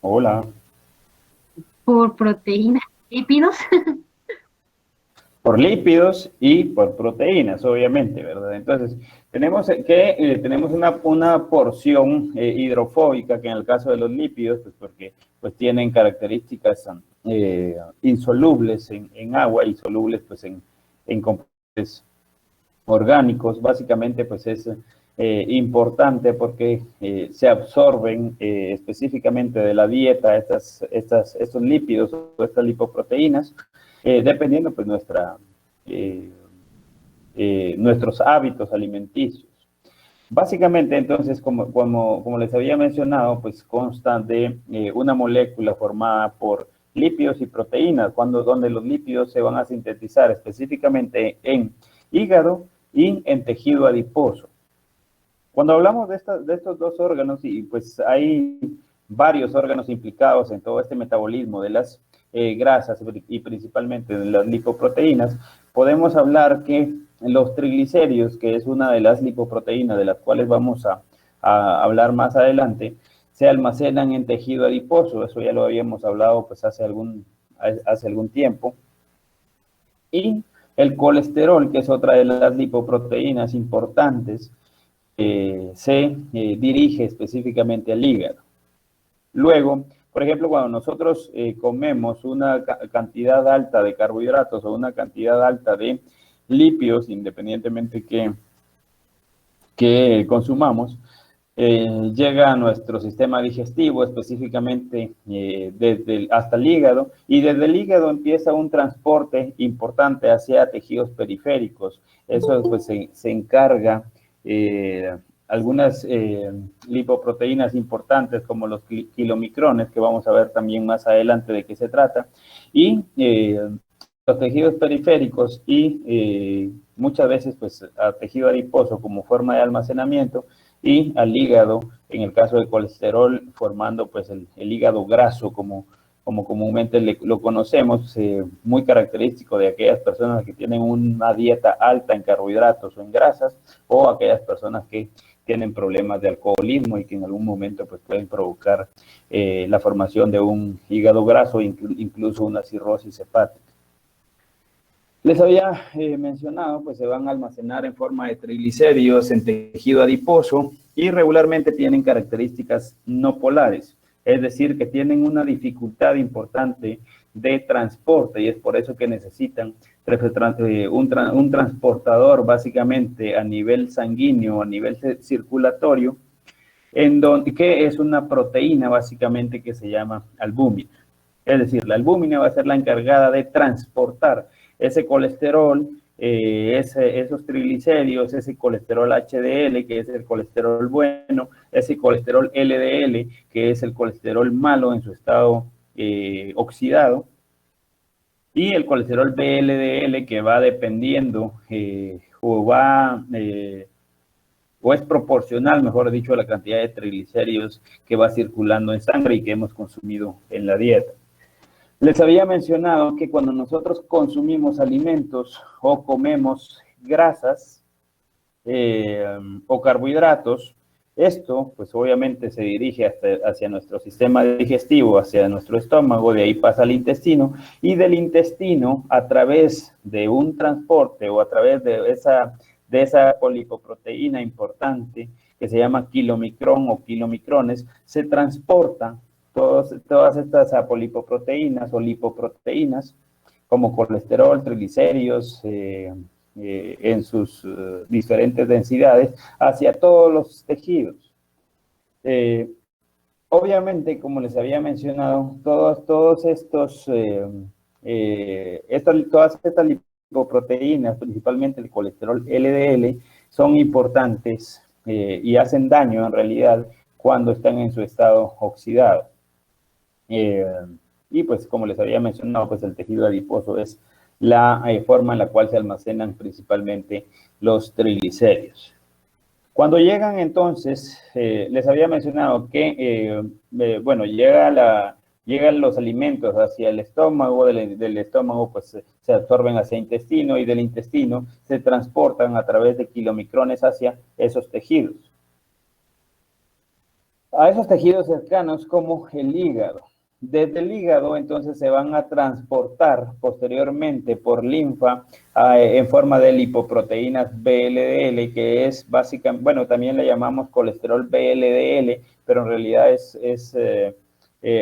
Hola. Por proteínas, lípidos. Por lípidos y por proteínas, obviamente, ¿verdad? Entonces, tenemos una porción hidrofóbica que en el caso de los lípidos, pues porque pues tienen características insolubles en agua y solubles pues en componentes orgánicos. Básicamente, pues es importante porque se absorben específicamente de la dieta estos lípidos o estas lipoproteínas, dependiendo pues eh, nuestros hábitos alimenticios. Básicamente, entonces, como les había mencionado, pues consta de una molécula formada por lípidos y proteínas, donde los lípidos se van a sintetizar específicamente en hígado y en tejido adiposo. Cuando hablamos de estos dos órganos, y pues hay varios órganos implicados en todo este metabolismo de las grasas y principalmente de las lipoproteínas, podemos hablar que los triglicéridos, que es una de las lipoproteínas de las cuales vamos a hablar más adelante, se almacenan en tejido adiposo. Eso ya lo habíamos hablado pues hace algún tiempo. Y el colesterol, que es otra de las lipoproteínas importantes, se dirige específicamente al hígado. Luego, por ejemplo, cuando nosotros comemos una cantidad alta de carbohidratos o una cantidad alta de lípidos, independientemente que consumamos, llega a nuestro sistema digestivo, específicamente hasta el hígado, y desde el hígado empieza un transporte importante hacia tejidos periféricos. Eso pues se encarga algunas lipoproteínas importantes como los kilomicrones, que vamos a ver también más adelante de qué se trata, y los tejidos periféricos y muchas veces pues a tejido adiposo como forma de almacenamiento, y al hígado, en el caso del colesterol, formando pues el hígado graso como comúnmente lo conocemos, muy característico de aquellas personas que tienen una dieta alta en carbohidratos o en grasas, o aquellas personas que tienen problemas de alcoholismo y que en algún momento pues pueden provocar la formación de un hígado graso, incluso una cirrosis hepática. Les había mencionado, pues se van a almacenar en forma de triglicéridos en tejido adiposo y regularmente tienen características no polares, es decir, que tienen una dificultad importante de transporte, y es por eso que necesitan un transportador básicamente a nivel sanguíneo, a nivel circulatorio, que es una proteína básicamente que se llama albúmina. Es decir, la albúmina va a ser la encargada de transportar ese colesterol, esos triglicéridos, ese colesterol HDL, que es el colesterol bueno, ese colesterol LDL, que es el colesterol malo en su estado oxidado, y el colesterol VLDL, que va dependiendo o es proporcional, mejor dicho, a la cantidad de triglicéridos que va circulando en sangre y que hemos consumido en la dieta. Les había mencionado que cuando nosotros consumimos alimentos o comemos grasas eh, o carbohidratos, esto pues obviamente se dirige hacia nuestro sistema digestivo, hacia nuestro estómago, de ahí pasa al intestino, y del intestino a través de un transporte o a través de esa polipoproteína importante que se llama kilomicrón o kilomicrones, se transporta todas estas apolipoproteínas o lipoproteínas como colesterol, triglicéridos, en sus diferentes densidades hacia todos los tejidos. Eh, Obviamente, como les había mencionado, todos todas estas lipoproteínas, principalmente el colesterol LDL, son importantes y hacen daño en realidad cuando están en su estado oxidado. Eh, y pues como les había mencionado, pues el tejido adiposo es la forma en la cual se almacenan principalmente los triglicéridos. Cuando llegan entonces, les había mencionado que, bueno, llegan los alimentos hacia el estómago, del estómago pues se absorben hacia el intestino, y del intestino se transportan a través de kilomicrones hacia esos tejidos. a esos tejidos cercanos como el hígado. Desde el hígado, entonces, se van a transportar posteriormente por linfa en forma de lipoproteínas VLDL, que es básicamente, bueno, también le llamamos colesterol VLDL, pero en realidad es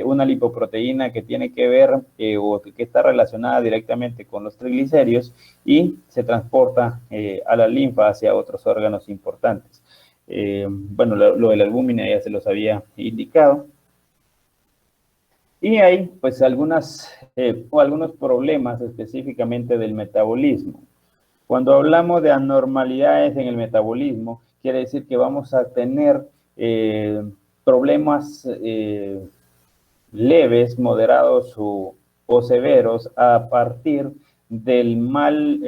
una lipoproteína que tiene que ver o que está relacionada directamente con los triglicéridos y se transporta a la linfa hacia otros órganos importantes. Bueno, lo de la albúmina ya se los había indicado. Y hay pues algunos problemas específicamente del metabolismo. Cuando hablamos de anormalidades en el metabolismo, quiere decir que vamos a tener problemas leves, moderados o severos a partir del mal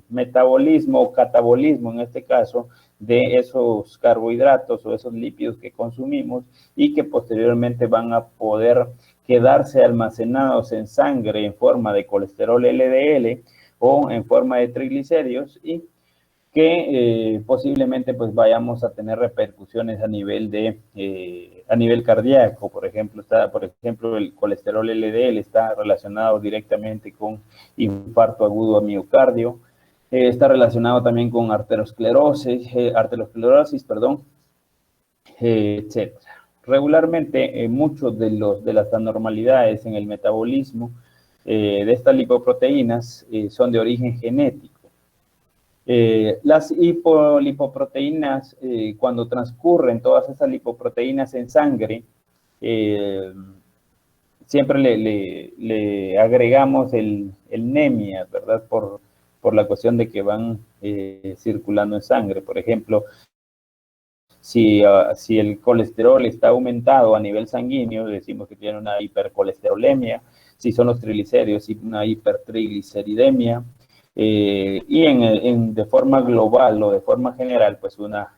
metabolismo o catabolismo, en este caso, de esos carbohidratos o esos lípidos que consumimos y que posteriormente van a poder quedarse almacenados en sangre en forma de colesterol LDL o en forma de triglicéridos y que posiblemente pues vayamos a tener repercusiones a nivel cardíaco. Por ejemplo, el colesterol LDL está relacionado directamente con infarto agudo a miocardio, está relacionado también con arteriosclerosis, etc. Regularmente, muchos de las anormalidades en el metabolismo de estas lipoproteínas son de origen genético. Las lipoproteínas, cuando transcurren todas esas lipoproteínas en sangre, siempre le agregamos el nemia, ¿verdad? Por la cuestión de que van circulando en sangre. Por ejemplo, si el colesterol está aumentado a nivel sanguíneo, decimos que tiene una hipercolesterolemia. Si son los triglicéridos, una hipertrigliceridemia. Y de forma global o de forma general, pues una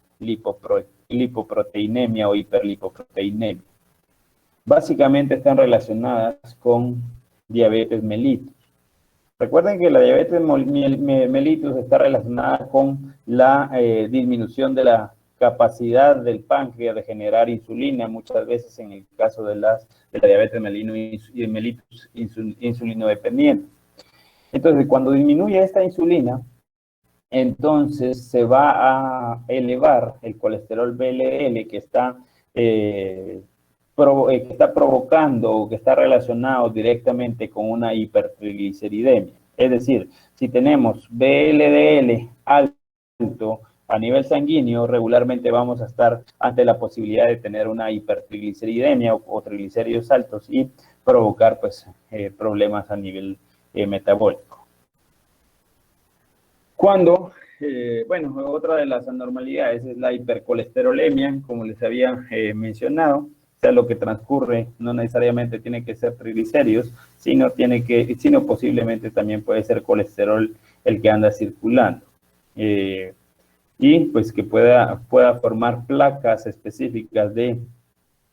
lipoproteinemia o hiperlipoproteinemia. Básicamente están relacionadas con diabetes mellitus. Recuerden que la diabetes mellitus está relacionada con la disminución de la capacidad del páncreas de generar insulina, muchas veces en el caso de la diabetes mellitus insulino dependiente. Entonces, cuando disminuye esta insulina, entonces se va a elevar el colesterol VLDL que está provocando o que está relacionado directamente con una hipertrigliceridemia. Es decir, si tenemos VLDL alto a nivel sanguíneo, regularmente vamos a estar ante la posibilidad de tener una hipertrigliceridemia o triglicéridos altos y provocar pues problemas a nivel metabólico. Bueno, otra de las anormalidades es la hipercolesterolemia, como les había mencionado. O sea, lo que transcurre no necesariamente tiene que ser triglicéridos, sino posiblemente también puede ser colesterol el que anda circulando. Y pues que pueda formar placas específicas de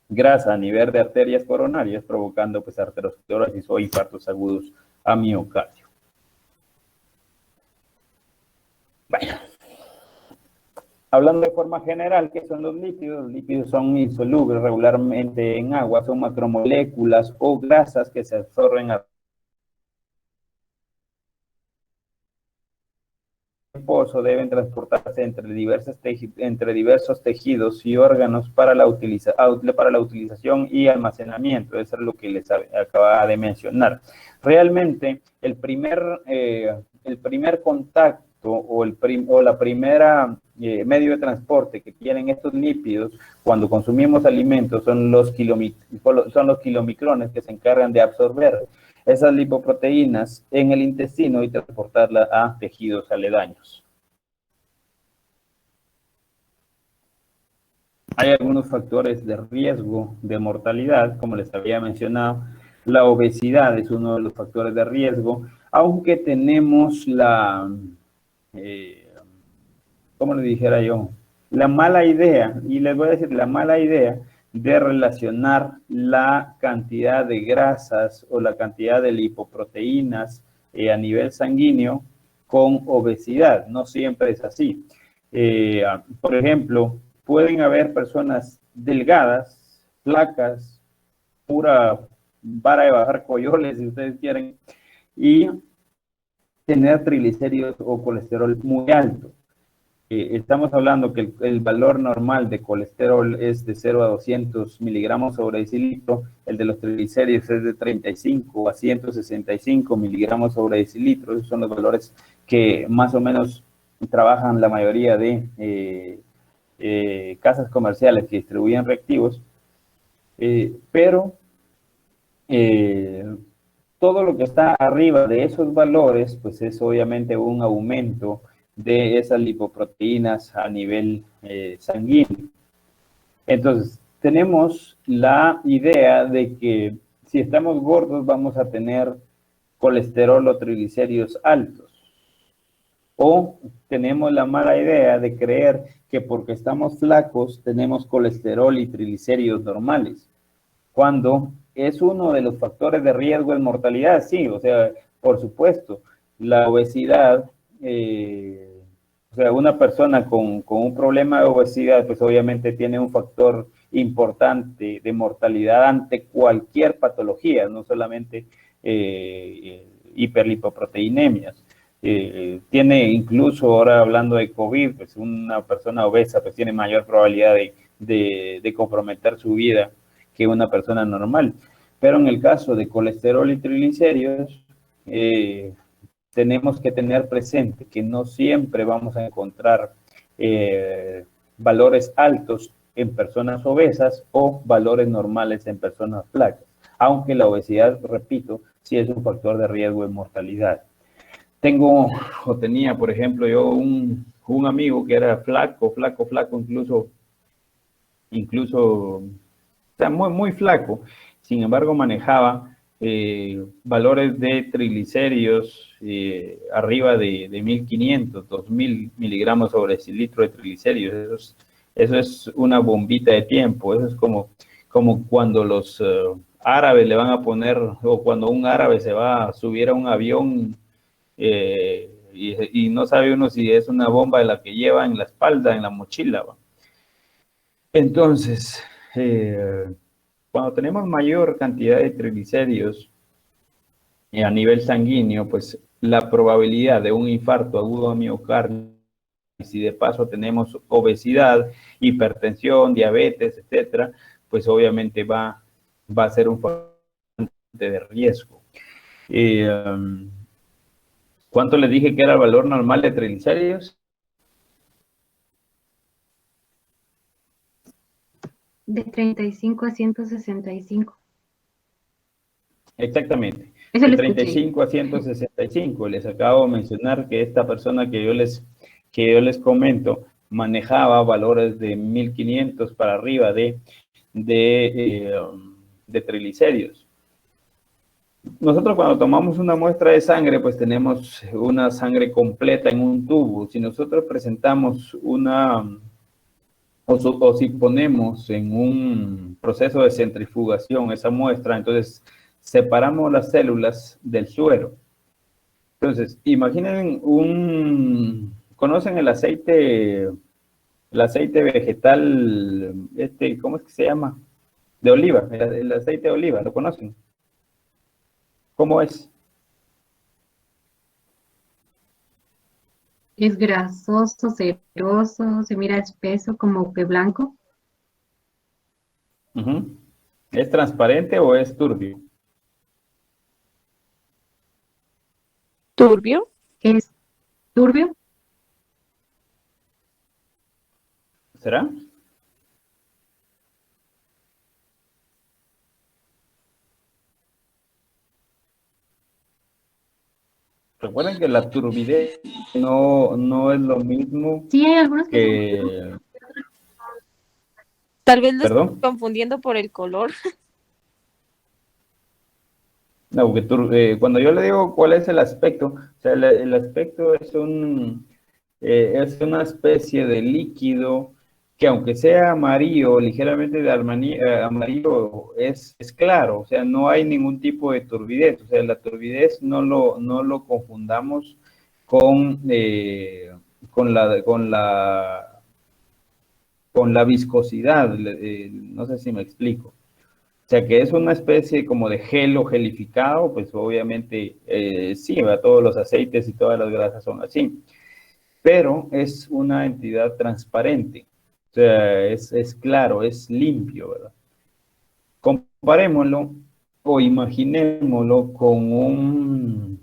grasa a nivel de arterias coronarias, provocando pues arteriosclerosis o infartos agudos a miocardio. Bueno, hablando de forma general, ¿qué son los lípidos? Los lípidos son insolubles regularmente en agua, son macromoléculas o grasas que se absorben a reposo, deben transportarse entre diversos tejidos y órganos para la utilización y almacenamiento. Eso es lo que les acababa de mencionar. Realmente, el primer contacto o la primera medio de transporte que tienen estos lípidos cuando consumimos alimentos son los kilomicrones que se encargan de absorber esas lipoproteínas en el intestino y transportarlas a tejidos aledaños. Hay algunos factores de riesgo de mortalidad, como les había mencionado. La obesidad es uno de los factores de riesgo, aunque tenemos ¿cómo le dijera yo? La mala idea, y les voy a decir la mala idea de relacionar la cantidad de grasas o la cantidad de lipoproteínas a nivel sanguíneo con obesidad. No siempre es así. Por ejemplo, pueden haber personas delgadas placas, pura vara de bajar coyoles, si ustedes quieren, y tener triglicéridos o colesterol muy alto. Estamos hablando que el valor normal de colesterol es de 0 a 200 miligramos sobre decilitro, el de los triglicéridos es de 35 a 165 miligramos sobre decilitro. Esos son los valores que más o menos trabajan la mayoría de casas comerciales que distribuyen reactivos, pero todo lo que está arriba de esos valores, pues es obviamente un aumento de esas lipoproteínas a nivel sanguíneo. Entonces, tenemos la idea de que si estamos gordos vamos a tener colesterol o triglicéridos altos. O tenemos la mala idea de creer que porque estamos flacos tenemos colesterol y triglicéridos normales, cuando es uno de los factores de riesgo en mortalidad, sí, o sea, por supuesto, la obesidad, o sea, una persona con un problema de obesidad, pues obviamente tiene un factor importante de mortalidad ante cualquier patología, no solamente hiperlipoproteinemias. Tiene incluso, ahora hablando de COVID, pues una persona obesa pues tiene mayor probabilidad de comprometer su vida que una persona normal. Pero en el caso de colesterol y triglicéridos, tenemos que tener presente que no siempre vamos a encontrar valores altos en personas obesas o valores normales en personas flacas, aunque la obesidad, repito, sí es un factor de riesgo de mortalidad. Tenía, por ejemplo, yo un amigo que era flaco, incluso, o sea, muy flaco. Sin embargo, manejaba valores de triglicéridos arriba de 1500, 2000 miligramos sobre decilitro de triglicéridos. Eso es una bombita de tiempo. Eso es como cuando los árabes le van a poner, o cuando un árabe se va a subir a un avión y no sabe uno si es una bomba de la que lleva en la espalda, en la mochila, ¿va? Entonces, cuando tenemos mayor cantidad de triglicéridos a nivel sanguíneo, pues la probabilidad de un infarto agudo a miocardio, si de paso tenemos obesidad, hipertensión, diabetes, etcétera, pues obviamente va a ser un factor de riesgo. ¿Cuánto les dije que era el valor normal de triglicéridos? De 35 a 165. Exactamente. Eso De lo escuché. 35 a 165. Les acabo de mencionar que esta persona que yo les comento manejaba valores de 1500 para arriba de triglicéridos. Nosotros cuando tomamos una muestra de sangre, pues tenemos una sangre completa en un tubo. Si nosotros presentamos o si ponemos en un proceso de centrifugación esa muestra, entonces separamos las células del suero. Entonces, imaginen ¿conocen el aceite vegetal, ¿cómo es que se llama? De oliva, el aceite de oliva, ¿lo conocen? ¿Cómo es? Es grasoso, ceroso, se mira espeso, como que blanco. ¿Es transparente o es turbio? ¿Turbio? Es turbio. ¿Será? Recuerden que la turbidez no es lo mismo Sí, hay algunos que... Tal vez lo estoy ¿Perdón? confundiendo por el color. No, cuando yo le digo cuál es el aspecto, o sea, el aspecto es es una especie de líquido que aunque sea amarillo, ligeramente de amarillo, es claro, o sea, no hay ningún tipo de turbidez, o sea, la turbidez no lo confundamos con la viscosidad, no sé si me explico. O sea que es una especie como de gel o gelificado, pues obviamente sí, todos los aceites y todas las grasas son así, pero es una entidad transparente, o sea, es claro, es limpio, ¿verdad? Comparémoslo o imaginémoslo con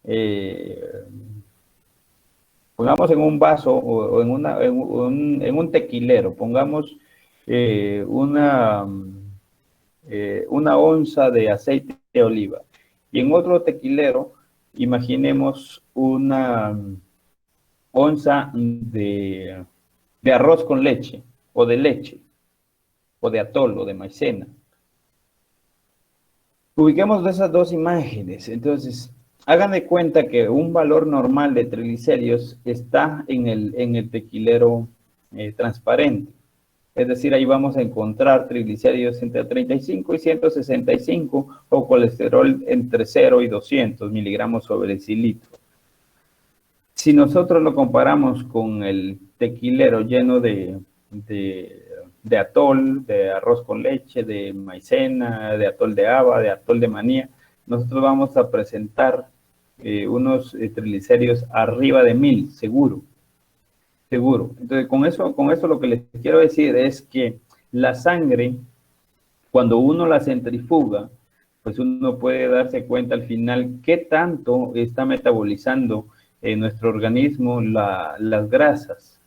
eh, pongamos en un vaso o en un tequilero, pongamos eh, una, una onza de aceite de oliva. Y en otro tequilero, imaginemos una onza de arroz con leche, o de atol, o de maicena. Ubiquemos esas dos imágenes. Entonces, hagan de cuenta que un valor normal de triglicéridos está en el tequilero transparente. Es decir, ahí vamos a encontrar triglicéridos entre 35 y 165 o colesterol entre 0 y 200 miligramos sobre decilitro. Si nosotros lo comparamos con el tequilero lleno de atol, de arroz con leche, de maicena, de atol de haba, de atol de manía, nosotros vamos a presentar unos triglicéridos arriba de 1000, seguro. Seguro. Entonces, con eso lo que les quiero decir es que la sangre, cuando uno la centrifuga, pues uno puede darse cuenta al final qué tanto está metabolizando en nuestro organismo las grasas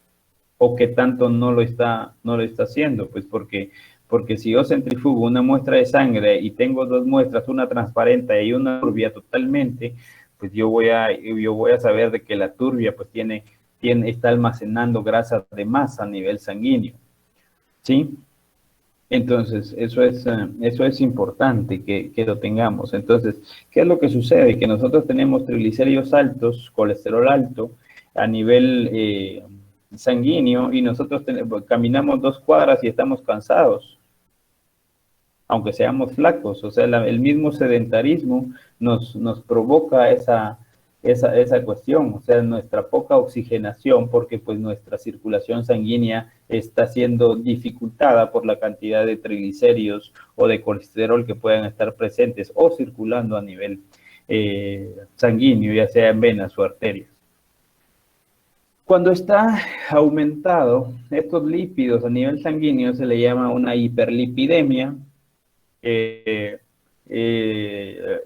o qué tanto no lo está haciendo, pues porque si yo centrifugo una muestra de sangre y tengo dos muestras, una transparente y una turbia totalmente, pues yo voy a saber de que la turbia pues está almacenando grasas de más a nivel sanguíneo, ¿sí? Entonces, eso es importante que lo tengamos. Entonces, ¿qué es lo que sucede? Que nosotros tenemos triglicéridos altos, colesterol alto a nivel sanguíneo y nosotros caminamos 2 cuadras y estamos cansados, aunque seamos flacos. O sea, el mismo sedentarismo nos provoca esa cuestión, o sea, nuestra poca oxigenación, porque pues nuestra circulación sanguínea está siendo dificultada por la cantidad de triglicéridos o de colesterol que puedan estar presentes o circulando a nivel sanguíneo, ya sea en venas o arterias. Cuando está aumentado estos lípidos a nivel sanguíneo se le llama una hiperlipidemia,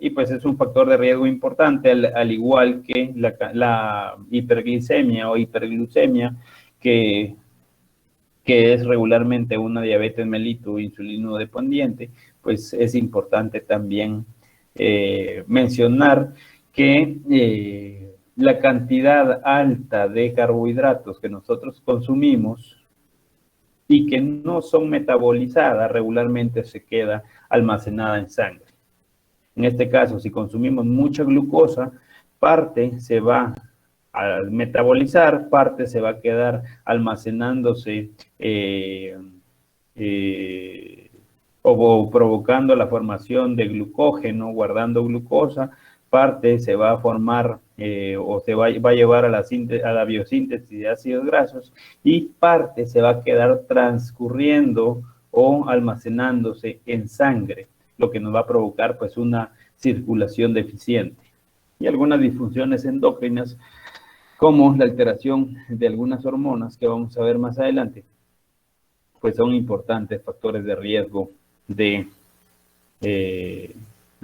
y pues es un factor de riesgo importante, al igual que la hiperglicemia o hiperglucemia, que, que es regularmente una diabetes mellitus insulino dependiente, pues es importante también mencionar que la cantidad alta de carbohidratos que nosotros consumimos y que no son metabolizadas regularmente se queda almacenada en sangre. En este caso, si consumimos mucha glucosa, parte se va a metabolizar, parte se va a quedar almacenándose o provocando la formación de glucógeno, guardando glucosa, parte se va a formar o se va a llevar a la biosíntesis de ácidos grasos y parte se va a quedar transcurriendo o almacenándose en sangre, lo que nos va a provocar pues una circulación deficiente y algunas disfunciones endócrinas como la alteración de algunas hormonas que vamos a ver más adelante, pues son importantes factores de riesgo de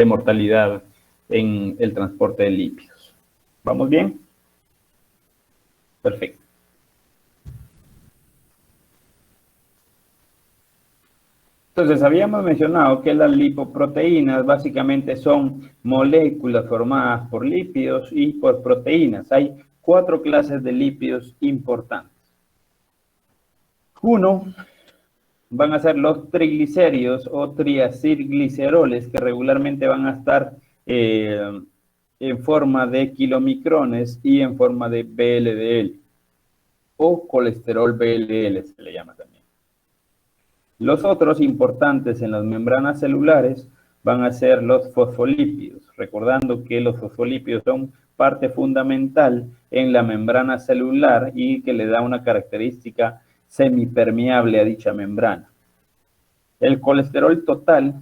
mortalidad en el transporte de lípidos. ¿Vamos bien? Perfecto. Entonces, habíamos mencionado que las lipoproteínas básicamente son moléculas formadas por lípidos y por proteínas. Hay 4 clases de lípidos importantes. Uno, van a ser los triglicéridos o triacilgliceroles, que regularmente van a estar en forma de kilomicrones y en forma de VLDL, o colesterol VLL se le llama también. Los otros importantes en las membranas celulares van a ser los fosfolípidos, recordando que los fosfolípidos son parte fundamental en la membrana celular y que le da una característica semipermeable a dicha membrana. El colesterol total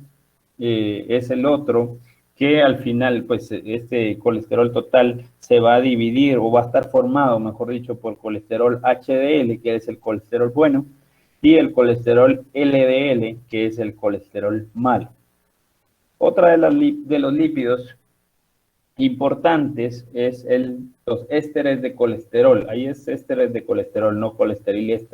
es el otro que al final, pues este colesterol total se va a dividir o va a estar formado, mejor dicho, por colesterol HDL, que es el colesterol bueno, y el colesterol LDL, que es el colesterol malo. Otra de los lípidos importantes es los ésteres de colesterol. Ahí es ésteres de colesterol, no colesterol.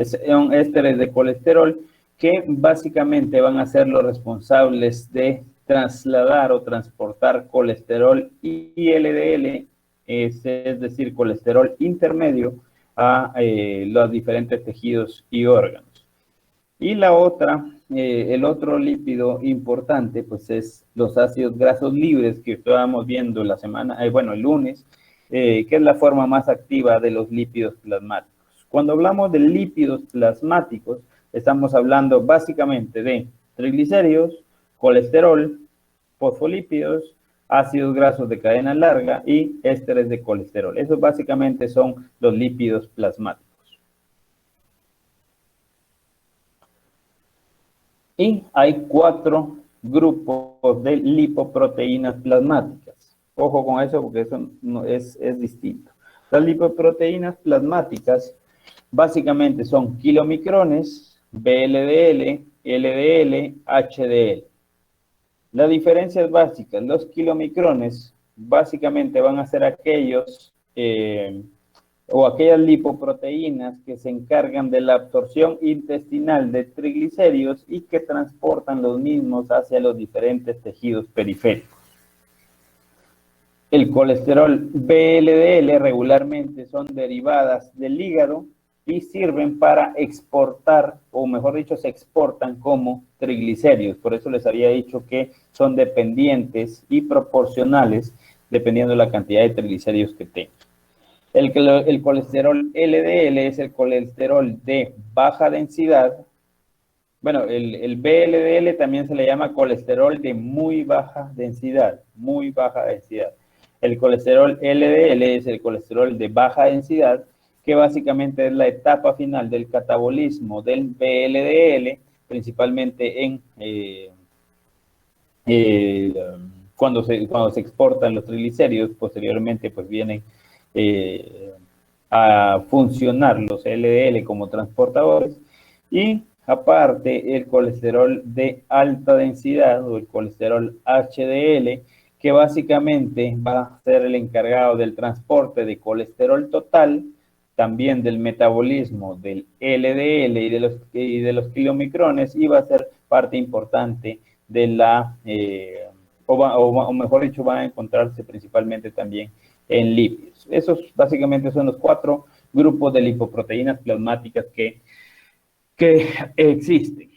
Son ésteres de colesterol que básicamente van a ser los responsables de trasladar o transportar colesterol y LDL, es decir, colesterol intermedio, a los diferentes tejidos y órganos. Y la otra, el otro lípido importante, pues es los ácidos grasos libres que estábamos viendo la semana, el lunes, que es la forma más activa de los lípidos plasmáticos. Cuando hablamos de lípidos plasmáticos, estamos hablando básicamente de triglicéridos, colesterol, fosfolípidos, ácidos grasos de cadena larga y ésteres de colesterol. Esos básicamente son los lípidos plasmáticos. Y hay 4 grupos de lipoproteínas plasmáticas. Ojo con eso porque eso no es distinto. Las lipoproteínas plasmáticas básicamente son kilomicrones, VLDL, LDL, HDL. Las diferencias básicas, los kilomicrones básicamente van a ser aquellos aquellas lipoproteínas que se encargan de la absorción intestinal de triglicéridos y que transportan los mismos hacia los diferentes tejidos periféricos. El colesterol VLDL regularmente son derivadas del hígado y sirven para exportar, o mejor dicho, se exportan como triglicéridos. Por eso les había dicho que son dependientes y proporcionales dependiendo de la cantidad de triglicéridos que tengan. El colesterol LDL es el colesterol de baja densidad. Bueno, el VLDL también se le llama colesterol de muy baja densidad, muy baja densidad. El colesterol LDL es el colesterol de baja densidad, que básicamente es la etapa final del catabolismo del VLDL, principalmente cuando se exportan los triglicéridos. Posteriormente pues vienen a funcionar los LDL como transportadores, y aparte el colesterol de alta densidad o el colesterol HDL, que básicamente va a ser el encargado del transporte de colesterol total, también del metabolismo del LDL y de los kilomicrones, y va a ser parte importante de la, o mejor dicho, van a encontrarse principalmente también en lípidos. Esos básicamente son los 4 grupos de lipoproteínas plasmáticas que existen.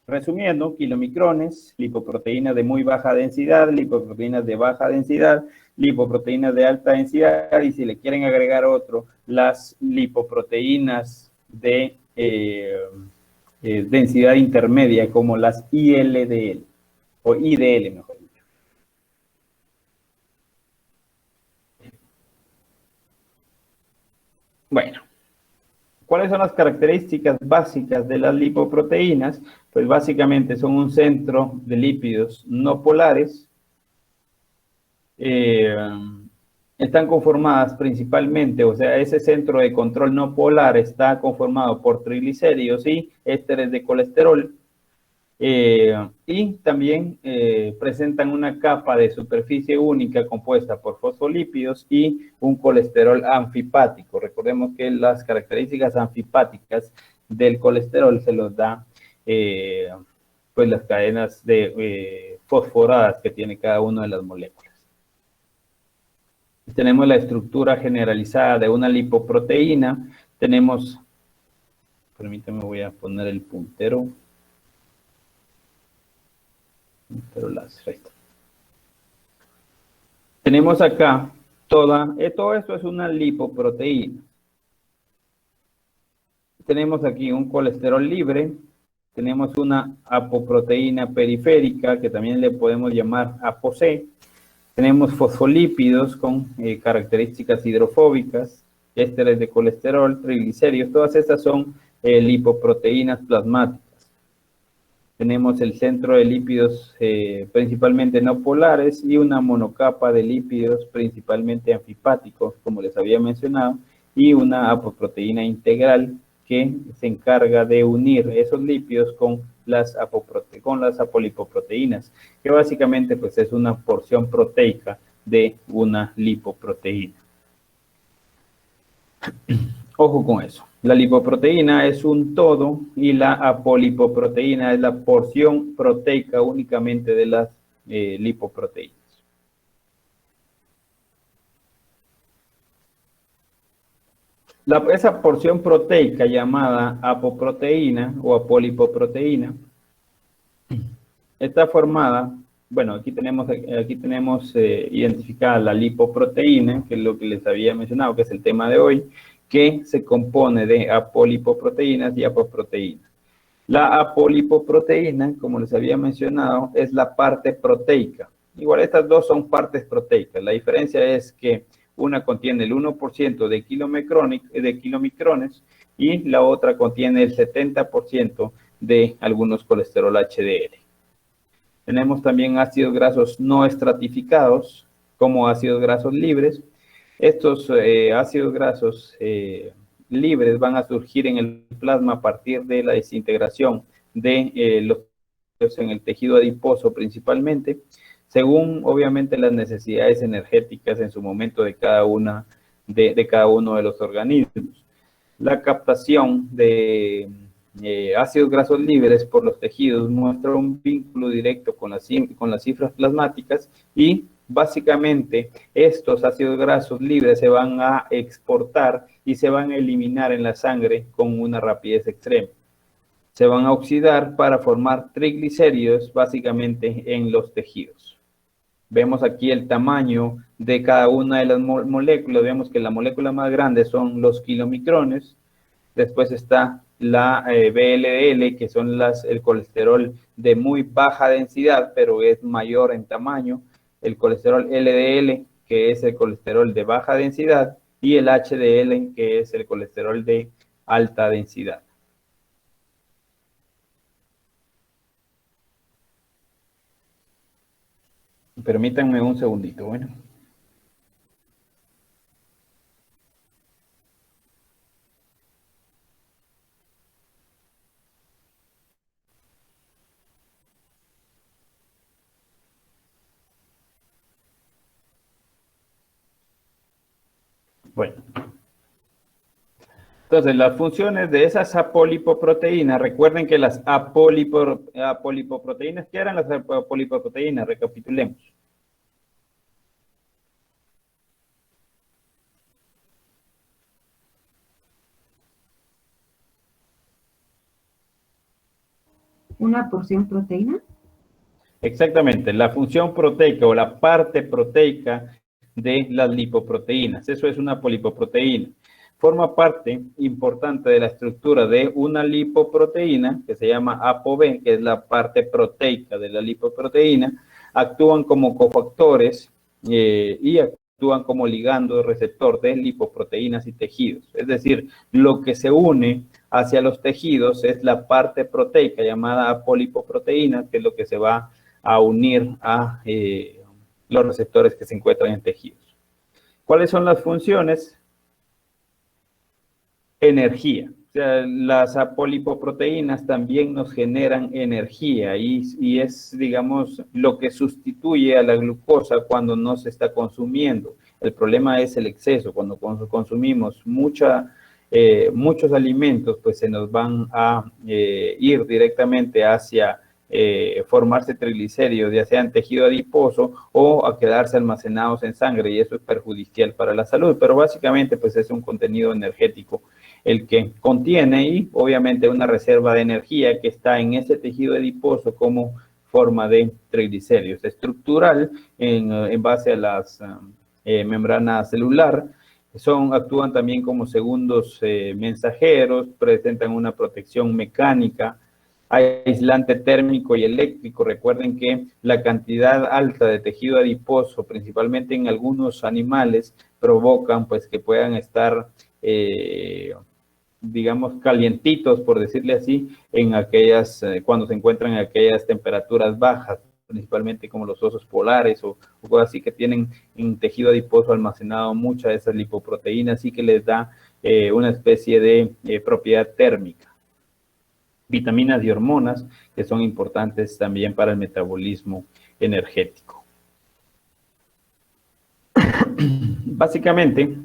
Resumiendo, kilomicrones, lipoproteínas de muy baja densidad, lipoproteínas de baja densidad, lipoproteínas de alta densidad, y si le quieren agregar otro, las lipoproteínas de densidad intermedia, como las ILDL, o IDL mejor dicho. Bueno, ¿cuáles son las características básicas de las lipoproteínas? Pues básicamente son un centro de lípidos no polares. Están conformadas principalmente, o sea, ese centro de control no polar está conformado por triglicéridos y ésteres de colesterol. Y también presentan una capa de superficie única compuesta por fosfolípidos y un colesterol anfipático. Recordemos que las características anfipáticas del colesterol se los da pues las cadenas de fosforadas que tiene cada una de las moléculas. Tenemos la estructura generalizada de una lipoproteína. Tenemos, permítame, voy a poner el puntero. Pero tenemos acá todo esto es una lipoproteína. Tenemos aquí un colesterol libre, tenemos una apoproteína periférica que también le podemos llamar ApoC, tenemos fosfolípidos con características hidrofóbicas, ésteres de colesterol, triglicéridos. Todas estas son lipoproteínas plasmáticas. tenemos el centro de lípidos principalmente no polares y una monocapa de lípidos principalmente anfipáticos, como les había mencionado, y una apoproteína integral que se encarga de unir esos lípidos con las apolipoproteínas, que básicamente pues es una porción proteica de una lipoproteína. Ojo con eso. La lipoproteína es un todo y la apolipoproteína es la porción proteica únicamente de las lipoproteínas. Esa porción proteica llamada apoproteína o apolipoproteína está formada, bueno, aquí tenemos identificada la lipoproteína, que es lo que les había mencionado, que es el tema de hoy, que se compone de apolipoproteínas y apoproteínas. La apolipoproteína, como les había mencionado, es la parte proteica. Igual estas dos son partes proteicas. La diferencia es que una contiene el 1% de kilomicrones y la otra contiene el 70% de algunos colesterol HDL. Tenemos también ácidos grasos no estratificados como ácidos grasos libres. Estos ácidos grasos libres van a surgir en el plasma a partir de la desintegración de los en el tejido adiposo principalmente, según obviamente las necesidades energéticas en su momento de cada uno de los organismos. La captación de ácidos grasos libres por los tejidos muestra un vínculo directo con las cifras plasmáticas y básicamente estos ácidos grasos libres se van a exportar y se van a eliminar en la sangre con una rapidez extrema. Se van a oxidar para formar triglicéridos básicamente en los tejidos. Vemos aquí el tamaño de cada una de las moléculas. Vemos que la molécula más grande son los kilomicrones. Después está la VLDL, que son el colesterol de muy baja densidad, pero es mayor en tamaño. El colesterol LDL, que es el colesterol de baja densidad. Y el HDL, que es el colesterol de alta densidad. Permítanme un segundito, bueno. Bueno. Entonces, las funciones de esas apolipoproteínas, recuerden que las apolipoproteínas, ¿qué eran las apolipoproteínas? Recapitulemos. ¿Una porción proteína? Exactamente, la función proteica o la parte proteica de las lipoproteínas. Eso es una polipoproteína. Forma parte importante de la estructura de una lipoproteína que se llama ApoB, que es la parte proteica de la lipoproteína. Actúan como cofactores y actúan como ligando receptor de lipoproteínas y tejidos. Es decir, lo que se une hacia los tejidos es la parte proteica llamada apolipoproteína, que es lo que se va a unir a los receptores que se encuentran en tejidos. ¿Cuáles son las funciones? Energía. O sea, las apolipoproteínas también nos generan energía y es, digamos, lo que sustituye a la glucosa cuando no se está consumiendo. El problema es el exceso. Cuando consumimos muchos alimentos, pues se nos van a ir directamente hacia formarse triglicéridos, ya sea en tejido adiposo o a quedarse almacenados en sangre, y eso es perjudicial para la salud. Pero básicamente pues es un contenido energético el que contiene y obviamente una reserva de energía que está en ese tejido adiposo como forma de triglicéridos. Estructural en base a las membranas celular, actúan también como segundos mensajeros, presentan una protección mecánica, aislante térmico y eléctrico. Recuerden que la cantidad alta de tejido adiposo, principalmente en algunos animales, provocan pues que puedan estar digamos, calientitos, por decirle así, en aquellas, cuando se encuentran en aquellas temperaturas bajas, principalmente como los osos polares o cosas así que tienen en tejido adiposo almacenado muchas de esas lipoproteínas y que les da una especie de propiedad térmica. Vitaminas y hormonas que son importantes también para el metabolismo energético. Básicamente,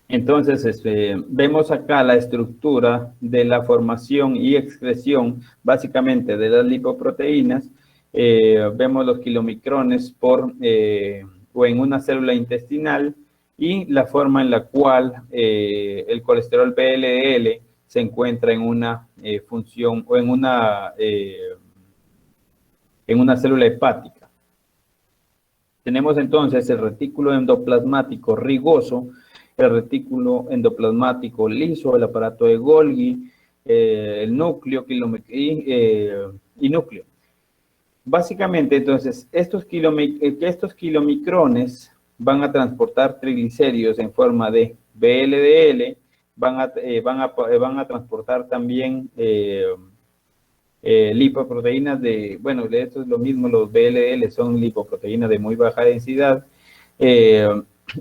entonces, vemos acá la estructura de la formación y excreción, básicamente, de las lipoproteínas. Vemos los kilomicrones o en una célula intestinal y la forma en la cual el colesterol VLDL se encuentra en una función o en una célula hepática. Tenemos entonces el retículo endoplasmático rigoso, el retículo endoplasmático liso, el aparato de Golgi, el núcleo y núcleo. Básicamente, entonces, estos kilomicrones van a transportar triglicéridos en forma de VLDL, van a transportar también lipoproteínas bueno, esto es lo mismo, los VLDL son lipoproteínas de muy baja densidad,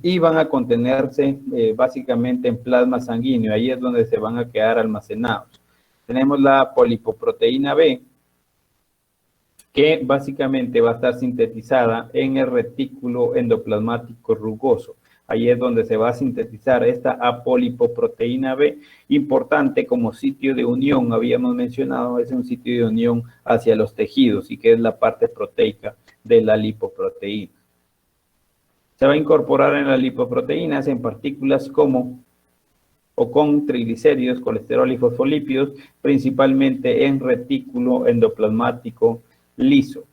y van a contenerse básicamente en plasma sanguíneo, ahí es donde se van a quedar almacenados. Tenemos la polipoproteína B, que básicamente va a estar sintetizada en el retículo endoplasmático rugoso. Ahí es donde se va a sintetizar esta apolipoproteína B, importante como sitio de unión, habíamos mencionado, es un sitio de unión hacia los tejidos y que es la parte proteica de la lipoproteína. Se va a incorporar en las lipoproteínas en partículas con triglicéridos, colesterol y fosfolípidos, principalmente en retículo endoplasmático liso.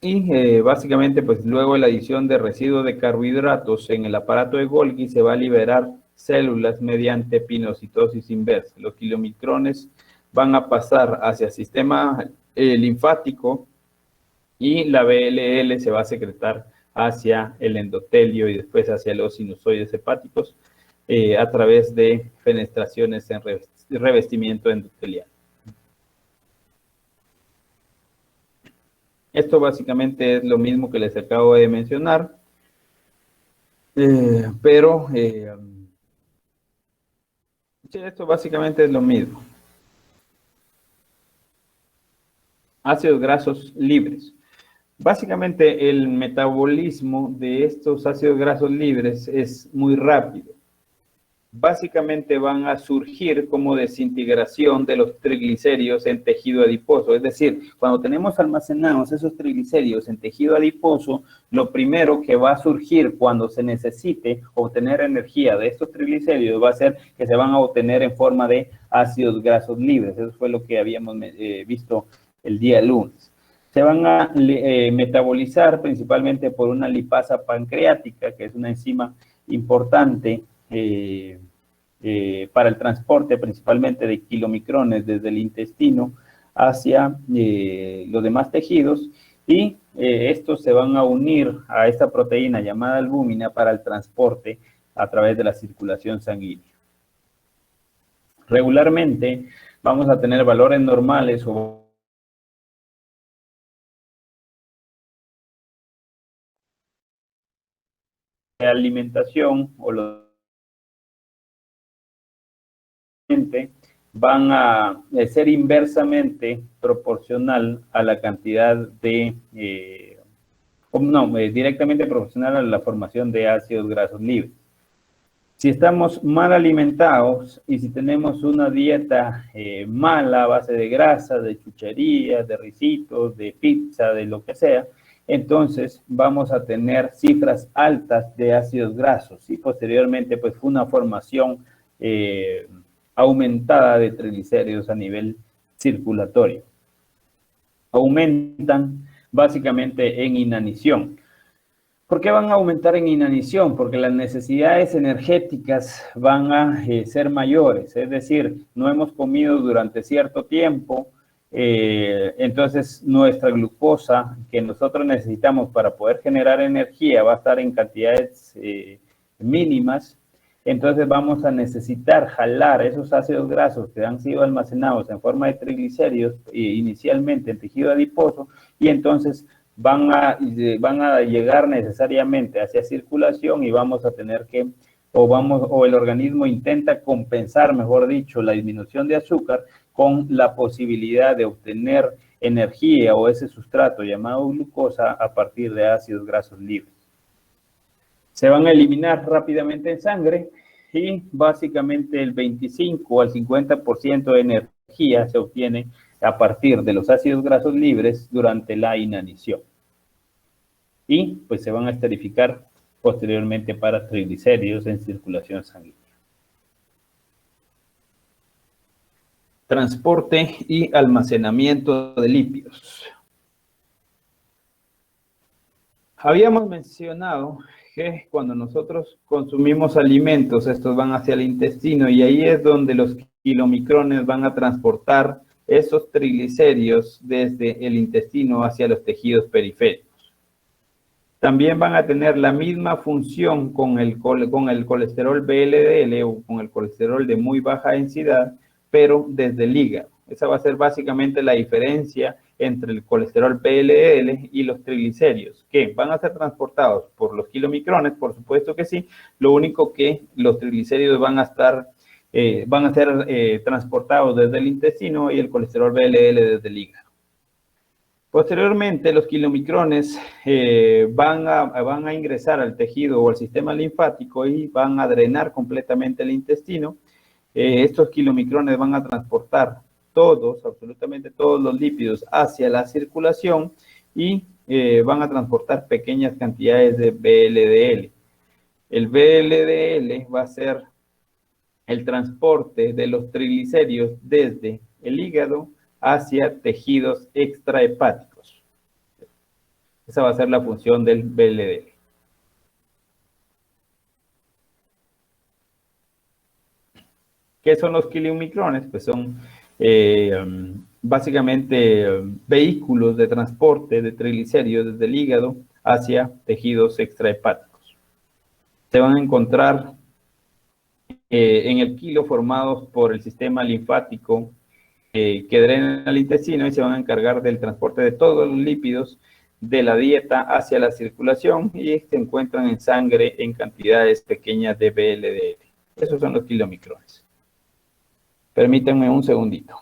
Y básicamente, pues luego de la adición de residuos de carbohidratos en el aparato de Golgi se va a liberar células mediante pinocitosis inversa. Los kilomicrones van a pasar hacia el sistema linfático y la VLL se va a secretar hacia el endotelio y después hacia los sinusoides hepáticos a través de fenestraciones en revestimiento endotelial. Esto básicamente es lo mismo que les acabo de mencionar, pero sí, esto básicamente es lo mismo. Ácidos grasos libres. Básicamente el metabolismo de estos ácidos grasos libres es muy rápido. Básicamente van a surgir como desintegración de los triglicéridos en tejido adiposo. Es decir, cuando tenemos almacenados esos triglicéridos en tejido adiposo, lo primero que va a surgir cuando se necesite obtener energía de estos triglicéridos va a ser que se van a obtener en forma de ácidos grasos libres. Eso fue lo que habíamos visto el día lunes. Se van a metabolizar principalmente por una lipasa pancreática, que es una enzima importante para el transporte principalmente de kilomicrones desde el intestino hacia los demás tejidos, y estos se van a unir a esta proteína llamada albúmina para el transporte a través de la circulación sanguínea. Regularmente vamos a tener valores normales o de alimentación o los van a ser inversamente proporcional a la cantidad de, directamente proporcional a la formación de ácidos grasos libres. Si estamos mal alimentados y si tenemos una dieta mala a base de grasa, de chucherías, de risitos, de pizza, de lo que sea, entonces vamos a tener cifras altas de ácidos grasos y posteriormente pues fue una formación aumentada de triglicéridos a nivel circulatorio. Aumentan básicamente en inanición. ¿Por qué van a aumentar en inanición? Porque las necesidades energéticas van a ser mayores, es decir, no hemos comido durante cierto tiempo, entonces nuestra glucosa que nosotros necesitamos para poder generar energía va a estar en cantidades mínimas. entonces vamos a necesitar jalar esos ácidos grasos que han sido almacenados en forma de triglicéridos inicialmente en tejido adiposo, y entonces van a llegar necesariamente hacia circulación, y vamos a tener que, o el organismo intenta compensar, mejor dicho, la disminución de azúcar con la posibilidad de obtener energía o ese sustrato llamado glucosa a partir de ácidos grasos libres. Se van a eliminar rápidamente en sangre y básicamente el 25 al 50% de energía se obtiene a partir de los ácidos grasos libres durante la inanición. Y pues se van a esterificar posteriormente para triglicéridos en circulación sanguínea. Transporte y almacenamiento de lípidos. Habíamos mencionado que cuando nosotros consumimos alimentos, estos van hacia el intestino, y ahí es donde los kilomicrones van a transportar esos triglicéridos desde el intestino hacia los tejidos periféricos. También van a tener la misma función con el colesterol VLDL o con el colesterol de muy baja densidad, pero desde el hígado. Esa va a ser básicamente la diferencia entre el colesterol VLDL y los triglicéridos, que van a ser transportados por los kilomicrones, por supuesto que sí. Lo único que los triglicéridos van a ser transportados desde el intestino y el colesterol VLDL desde el hígado. Posteriormente, los kilomicrones van a ingresar al tejido o al sistema linfático y van a drenar completamente el intestino. Estos kilomicrones van a transportar absolutamente todos los lípidos hacia la circulación y van a transportar pequeñas cantidades de VLDL. El VLDL va a ser el transporte de los triglicéridos desde el hígado hacia tejidos extrahepáticos. Esa va a ser la función del VLDL. ¿Qué son los kilomicrones? Pues son básicamente vehículos de transporte de triglicéridos desde el hígado hacia tejidos extrahepáticos. Se van a encontrar en el kilo formados por el sistema linfático que drena el intestino, y se van a encargar del transporte de todos los lípidos de la dieta hacia la circulación, y se encuentran en sangre en cantidades pequeñas de VLDL. Esos son los kilomicrones. Permítanme un segundito.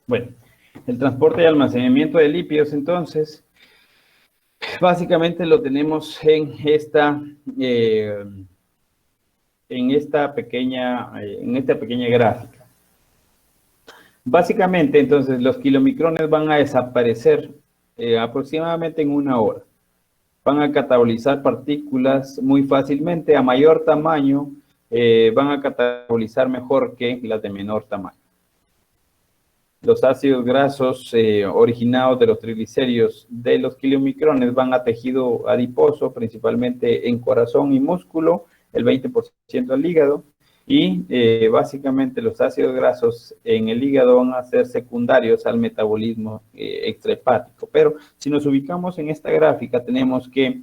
Bueno, el transporte y almacenamiento de lípidos, entonces, básicamente lo tenemos en esta pequeña gráfica. Básicamente, entonces, los kilomicrones van a desaparecer aproximadamente en 1 hora. Van a catabolizar partículas muy fácilmente. A mayor tamaño, van a catabolizar mejor que las de menor tamaño. Los ácidos grasos originados de los triglicéridos de los kilomicrones van a tejido adiposo, principalmente en corazón y músculo, el 20% al hígado, y básicamente los ácidos grasos en el hígado van a ser secundarios al metabolismo extrahepático. Pero si nos ubicamos en esta gráfica, tenemos que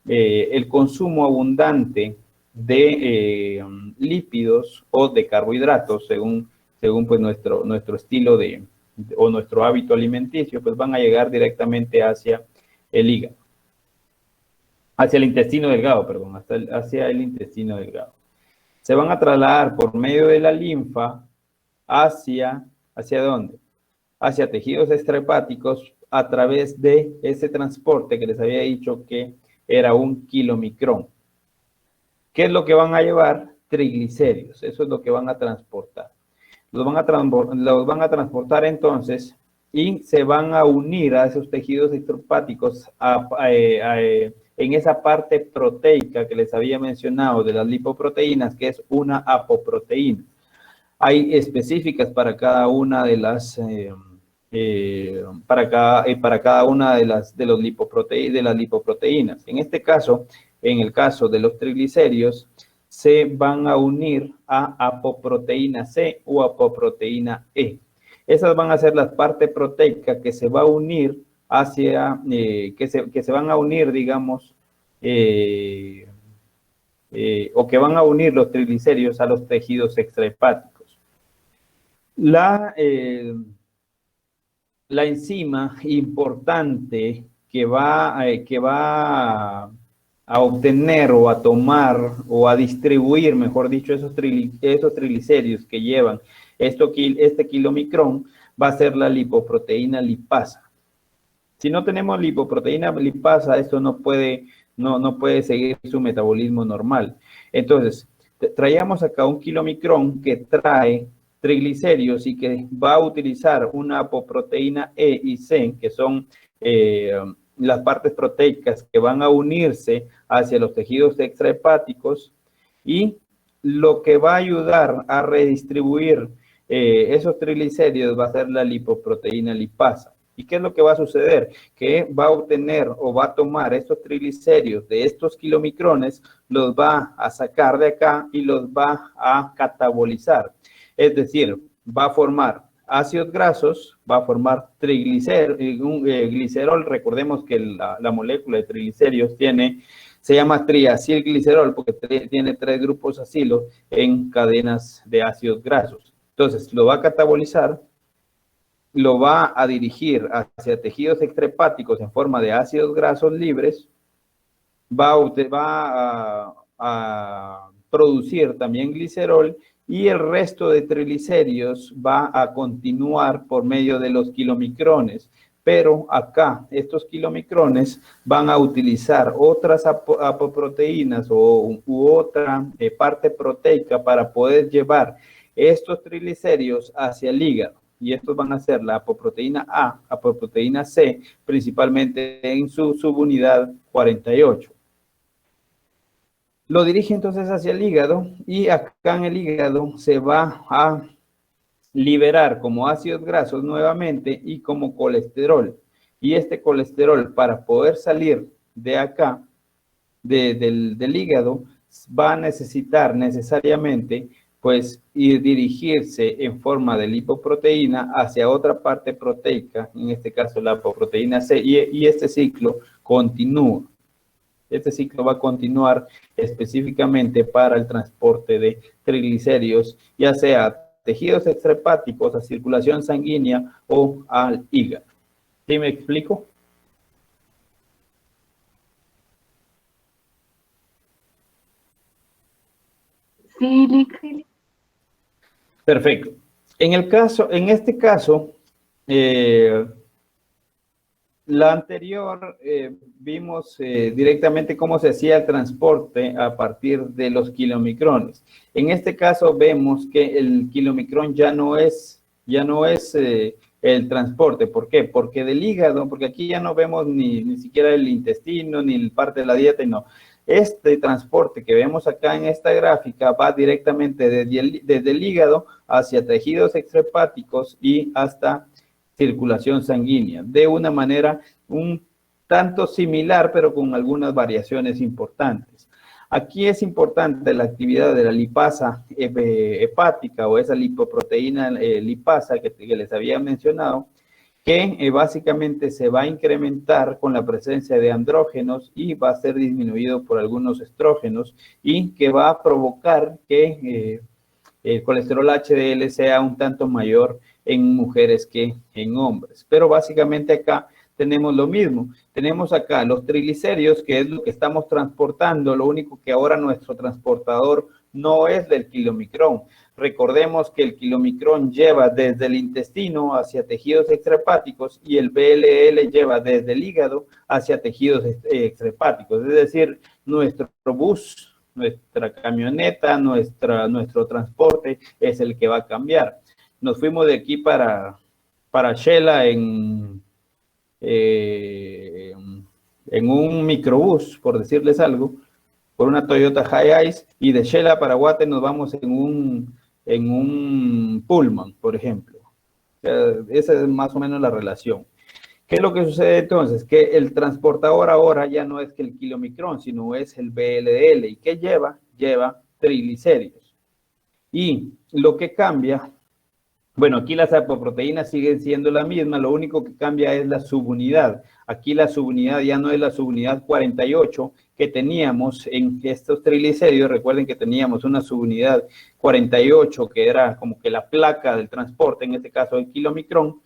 el consumo abundante de lípidos o de carbohidratos, según pues nuestro estilo o nuestro hábito alimenticio, pues van a llegar directamente hacia el hígado, hacia el intestino delgado, perdón, hacia el intestino delgado. Se van a trasladar por medio de la linfa ¿hacia dónde? Hacia tejidos extrahepáticos a través de ese transporte que les había dicho que era un kilomicrón. ¿Qué es lo que van a llevar? triglicéridos. Eso es lo que van a transportar. Los van a transportar entonces y se van a unir a esos tejidos extrahepáticos en esa parte proteica que les había mencionado de las lipoproteínas, que es una apoproteína. Hay específicas para cada una de las para cada una de las lipoproteínas. En este caso, en el caso de los triglicéridos, se van a unir a apoproteína C o apoproteína E. Esas van a ser las partes proteicas que se va a unir hacia, que se van a unir, digamos, o que van a unir los triglicéridos a los tejidos extrahepáticos. La enzima importante que va a obtener o a tomar o a distribuir, mejor dicho, esos triglicéridos que llevan este kilomicrón, va a ser la lipoproteína lipasa. Si no tenemos lipoproteína lipasa, esto no puede seguir su metabolismo normal. Entonces, traíamos acá un kilomicrón que trae triglicéridos y que va a utilizar una apoproteína E y C, que son las partes proteicas que van a unirse hacia los tejidos extrahepáticos, y lo que va a ayudar a redistribuir esos triglicéridos va a ser la lipoproteína lipasa. ¿Y qué es lo que va a suceder? Que va a obtener o va a tomar estos triglicéridos de estos kilomicrones, los va a sacar de acá y los va a catabolizar. Es decir, va a formar ácidos grasos, va a formar glicerol. Recordemos que la molécula de triglicéridos se llama triacilglicerol porque tiene 3 grupos acilo en cadenas de ácidos grasos. Entonces, lo va a catabolizar, lo va a dirigir hacia tejidos extrahepáticos en forma de ácidos grasos libres, va a producir también glicerol, y el resto de triglicéridos va a continuar por medio de los kilomicrones. Pero acá, estos kilomicrones van a utilizar otras apoproteínas u otra parte proteica para poder llevar estos triglicéridos hacia el hígado. Y estos van a ser la apoproteína A, apoproteína C, principalmente en su subunidad 48. Lo dirige entonces hacia el hígado, y acá en el hígado se va a liberar como ácidos grasos nuevamente y como colesterol. Y este colesterol, para poder salir de acá, del hígado, va a necesitar necesariamente pues ir dirigirse en forma de lipoproteína hacia otra parte proteica, en este caso la apoproteína C, y este ciclo continúa. Este ciclo va a continuar específicamente para el transporte de triglicéridos, ya sea a tejidos extrahepáticos, a circulación sanguínea o al hígado. ¿Sí me explico? Sí, Lick. Perfecto. En este caso, la anterior vimos directamente cómo se hacía el transporte a partir de los kilomicrones. En este caso vemos que el kilomicrón ya no es el transporte. ¿Por qué? Porque del hígado, porque aquí ya no vemos ni siquiera el intestino, ni parte de la dieta, no. Este transporte que vemos acá en esta gráfica va directamente desde el hígado hacia tejidos extrahepáticos y hasta circulación sanguínea, de una manera un tanto similar, pero con algunas variaciones importantes. Aquí es importante la actividad de la lipasa hepática o esa lipoproteína lipasa que les había mencionado, que básicamente se va a incrementar con la presencia de andrógenos y va a ser disminuido por algunos estrógenos, y que va a provocar que el colesterol HDL sea un tanto mayor en mujeres que en hombres. Pero básicamente acá tenemos lo mismo. Tenemos acá los triglicéridos, que es lo que estamos transportando. Lo único que ahora nuestro transportador no es del kilomicrón. Recordemos que el kilomicrón lleva desde el intestino hacia tejidos extrahepáticos, y el BLL lleva desde el hígado hacia tejidos extrahepáticos. Es decir, nuestro bus nuestra camioneta, nuestro transporte es el que va a cambiar. Nos fuimos de aquí para Shela en un microbús, por decirles algo, por una Toyota Hiace, y de Shela para Guate nos vamos en un Pullman, por ejemplo. O sea, esa es más o menos la relación. ¿Qué es lo que sucede entonces? Que el transportador ahora ya no es que el kilomicrón, sino es el VLDL. ¿Y qué lleva? Lleva triglicéridos. Y lo que cambia, bueno, aquí las apoproteínas siguen siendo la misma, lo único que cambia es la subunidad. Aquí la subunidad ya no es la subunidad 48 que teníamos en estos triglicéridos. Recuerden que teníamos una subunidad 48 que era como que la placa del transporte, en este caso el kilomicrón.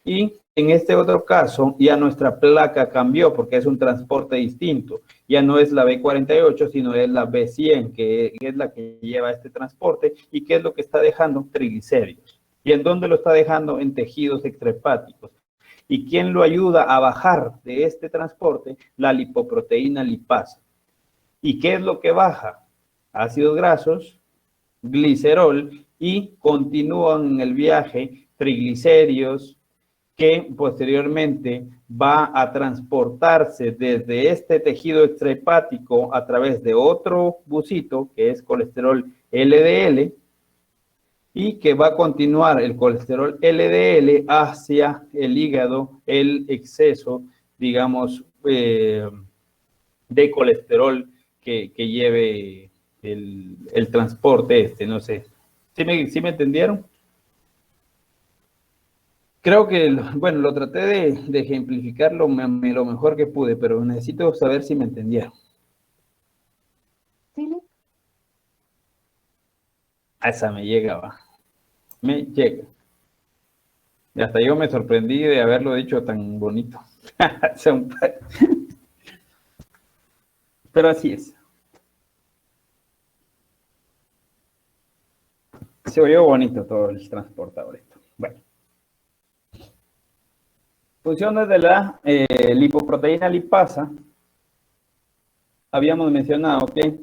Y en este otro caso, ya nuestra placa cambió porque es un transporte distinto. Ya no es la B48, sino es la B100, que es la que lleva este transporte y que es lo que está dejando triglicéridos. ¿Y en dónde lo está dejando? En tejidos extrahepáticos. ¿Y quién lo ayuda a bajar de este transporte? La lipoproteína lipasa. ¿Y qué es lo que baja? Ácidos grasos, glicerol, y continúan en el viaje triglicéridos, que posteriormente va a transportarse desde este tejido extrahepático a través de otro busito, que es colesterol LDL, y que va a continuar el colesterol LDL hacia el hígado, el exceso, digamos, de colesterol que lleve el transporte no sé. ¿Sí me entendieron? Creo que, bueno, lo traté de ejemplificar lo mejor que pude, pero necesito saber si me entendieron. Sí, Esa me llega, va. Me llega. Y hasta yo me sorprendí de haberlo dicho tan bonito. Pero así es. Se oyó bonito todo el transportador esto. Bueno. Funciones de la lipoproteína lipasa. Habíamos mencionado que,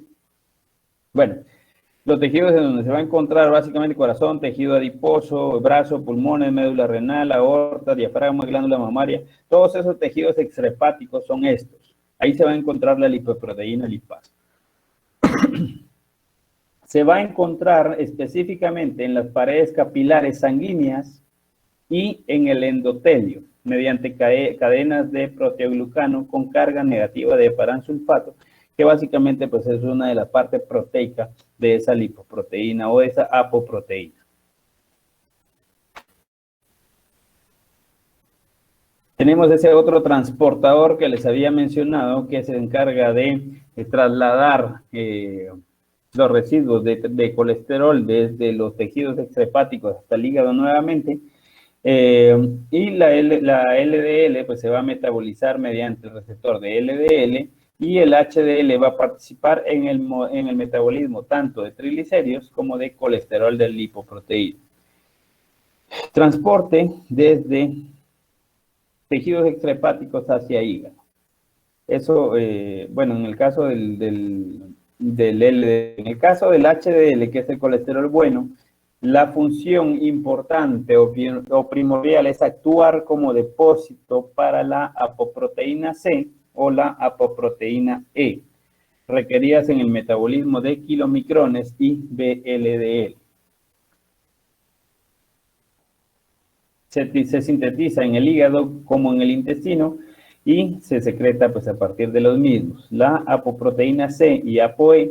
bueno, los tejidos en donde se va a encontrar básicamente corazón, tejido adiposo, brazo, pulmones, médula renal, aorta, diafragma, glándula mamaria. Todos esos tejidos extrahepáticos son estos. Ahí se va a encontrar la lipoproteína lipasa. Se va a encontrar específicamente en las paredes capilares sanguíneas y en el endotelio, mediante cadenas de proteoglucano con carga negativa de heparansulfato, que básicamente pues es una de las partes proteicas de esa lipoproteína o de esa apoproteína. Tenemos ese otro transportador que les había mencionado, que se encarga de trasladar los residuos de colesterol desde los tejidos extrahepáticos hasta el hígado nuevamente. Y la LDL pues se va a metabolizar mediante el receptor de LDL, y el HDL va a participar en el metabolismo tanto de triglicéridos como de colesterol de lipoproteína. Transporte desde tejidos extrahepáticos hacia hígado. Eso, bueno, en el caso del LDL, en el caso del HDL, que es el colesterol bueno, la función importante o primordial es actuar como depósito para la apoproteína C o la apoproteína E, requeridas en el metabolismo de kilomicrones y VLDL. Se sintetiza en el hígado como en el intestino y se secreta pues a partir de los mismos. La apoproteína C y ApoE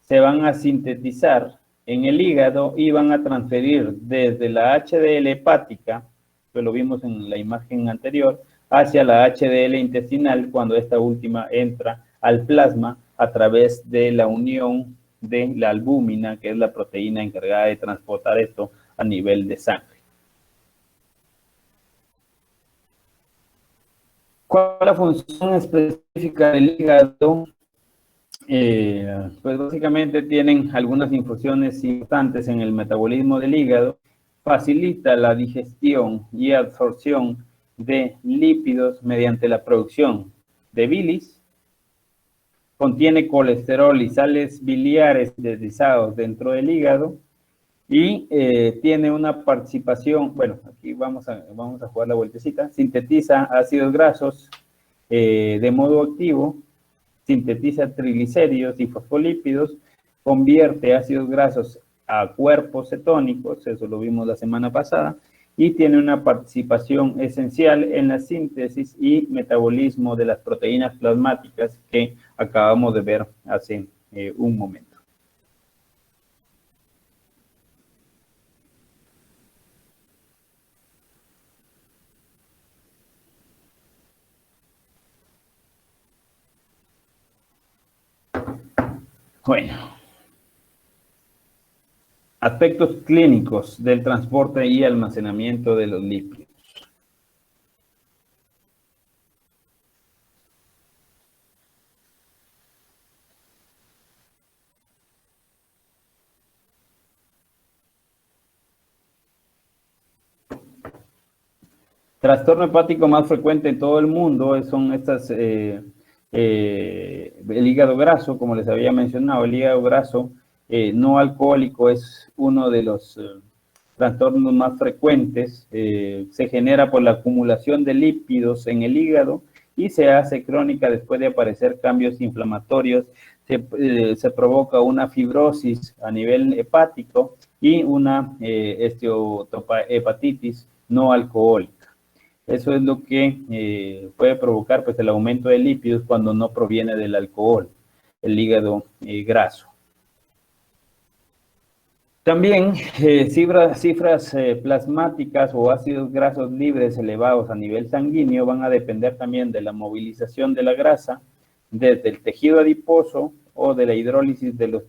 se van a sintetizar en el hígado y van a transferir desde la HDL hepática, que lo vimos en la imagen anterior, hacia la HDL intestinal cuando esta última entra al plasma a través de la unión de la albúmina, que es la proteína encargada de transportar esto a nivel de sangre. ¿Cuál es la función específica del hígado? Pues básicamente tienen algunas infusiones importantes en el metabolismo del hígado. Facilita la digestión y absorción de lípidos mediante la producción de bilis, contiene colesterol y sales biliares deslizados dentro del hígado y tiene una participación, bueno, aquí vamos a jugar la vueltecita, sintetiza ácidos grasos de modo activo, sintetiza triglicéridos y fosfolípidos, convierte ácidos grasos a cuerpos cetónicos, eso lo vimos la semana pasada, y tiene una participación esencial en la síntesis y metabolismo de las proteínas plasmáticas que acabamos de ver hace un momento. Bueno, aspectos clínicos del transporte y almacenamiento de los lípidos. Trastorno hepático más frecuente en todo el mundo son estas, el hígado graso, como les había mencionado, el hígado graso no alcohólico es uno de los trastornos más frecuentes, se genera por la acumulación de lípidos en el hígado y se hace crónica después de aparecer cambios inflamatorios, se provoca una fibrosis a nivel hepático y una hepatitis no alcohólica. Eso es lo que puede provocar pues, el aumento de lípidos cuando no proviene del alcohol, el hígado graso. También cifras plasmáticas o ácidos grasos libres elevados a nivel sanguíneo van a depender también de la movilización de la grasa desde el tejido adiposo o de la hidrólisis de los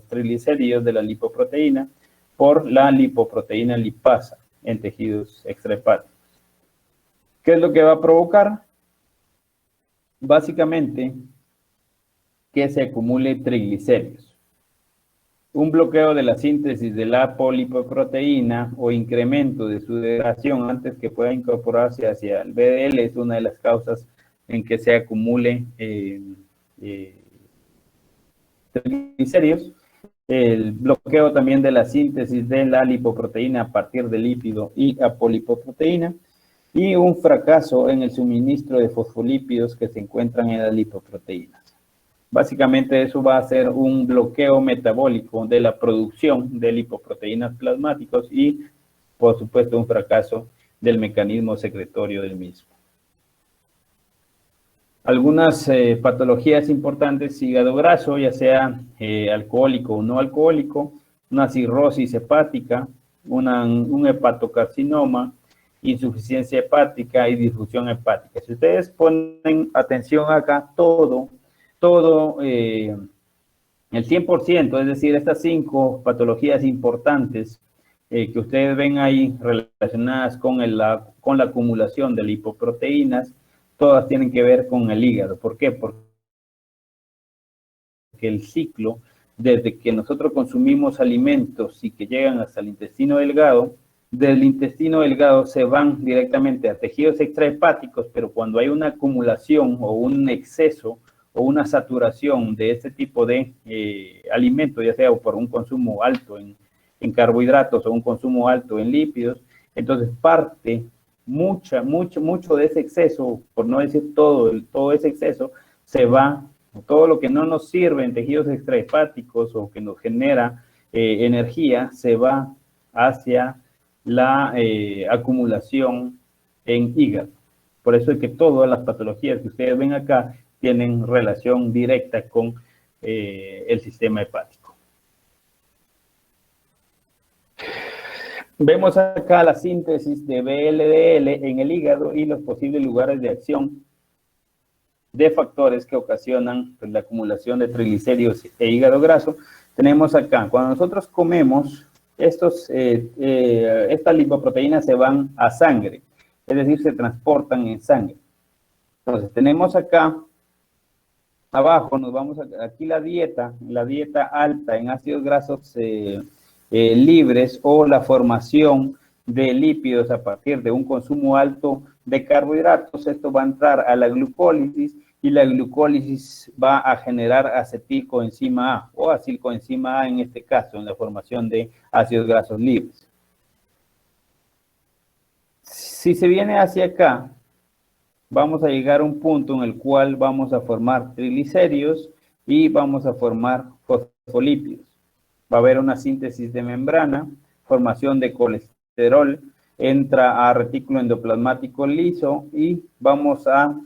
triglicéridos de la lipoproteína por la lipoproteína lipasa en tejidos extrahepáticos. ¿Qué es lo que va a provocar? Básicamente, que se acumule triglicéridos. Un bloqueo de la síntesis de la apolipoproteína o incremento de su degradación antes que pueda incorporarse hacia el VDL es una de las causas en que se acumule triglicéridos. El bloqueo también de la síntesis de la lipoproteína a partir del lípido y apolipoproteína. Y un fracaso en el suministro de fosfolípidos que se encuentran en las lipoproteínas. Básicamente eso va a ser un bloqueo metabólico de la producción de lipoproteínas plasmáticos y, por supuesto, un fracaso del mecanismo secretorio del mismo. Algunas patologías importantes, hígado graso, ya sea alcohólico o no alcohólico, una cirrosis hepática, un hepatocarcinoma, insuficiencia hepática y difusión hepática. Si ustedes ponen atención acá, todo el 100%, es decir, estas 5 patologías importantes que ustedes ven ahí relacionadas con la acumulación de lipoproteínas, todas tienen que ver con el hígado. ¿Por qué? Porque el ciclo, desde que nosotros consumimos alimentos y que llegan hasta el intestino delgado, del intestino delgado se van directamente a tejidos extrahepáticos, pero cuando hay una acumulación o un exceso o una saturación de este tipo de alimentos, ya sea por un consumo alto en carbohidratos o un consumo alto en lípidos, entonces parte mucho de ese exceso, por no decir todo ese exceso, se va, todo lo que no nos sirve en tejidos extrahepáticos o que nos genera energía, se va hacia la acumulación en hígado. Por eso es que todas las patologías que ustedes ven acá tienen relación directa con el sistema hepático. Vemos acá la síntesis de VLDL en el hígado y los posibles lugares de acción de factores que ocasionan pues, la acumulación de triglicéridos e hígado graso. Tenemos acá, cuando nosotros comemos, estas lipoproteínas se van a sangre, es decir, se transportan en sangre. Entonces, tenemos acá, abajo, nos vamos aquí la dieta alta en ácidos grasos libres o la formación de lípidos a partir de un consumo alto de carbohidratos. Esto va a entrar a la glucólisis y la glucólisis va a generar acetilcoenzima A o acilcoenzima A en este caso, en la formación de ácidos grasos libres. Si se viene hacia acá, vamos a llegar a un punto en el cual vamos a formar triglicéridos y vamos a formar fosfolípidos. Va a haber una síntesis de membrana, formación de colesterol, entra a retículo endoplasmático liso y vamos a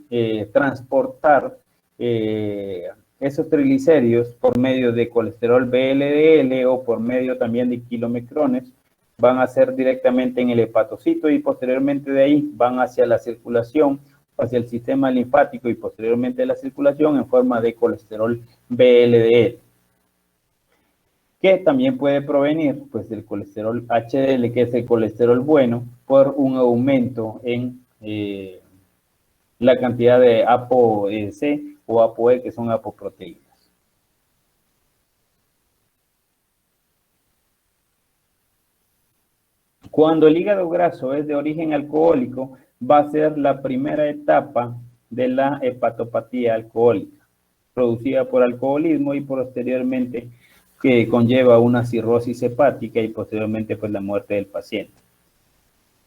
transportar esos triglicéridos por medio de colesterol VLDL o por medio también de kilomicrones, van a ser directamente en el hepatocito y posteriormente de ahí van hacia la circulación, hacia el sistema linfático y posteriormente la circulación en forma de colesterol VLDL, que también puede provenir pues del colesterol HDL, que es el colesterol bueno, por un aumento en la cantidad de ApoC o ApoE, que son apoproteínas. Cuando el hígado graso es de origen alcohólico, va a ser la primera etapa de la hepatopatía alcohólica, producida por alcoholismo y posteriormente que conlleva una cirrosis hepática y posteriormente pues la muerte del paciente.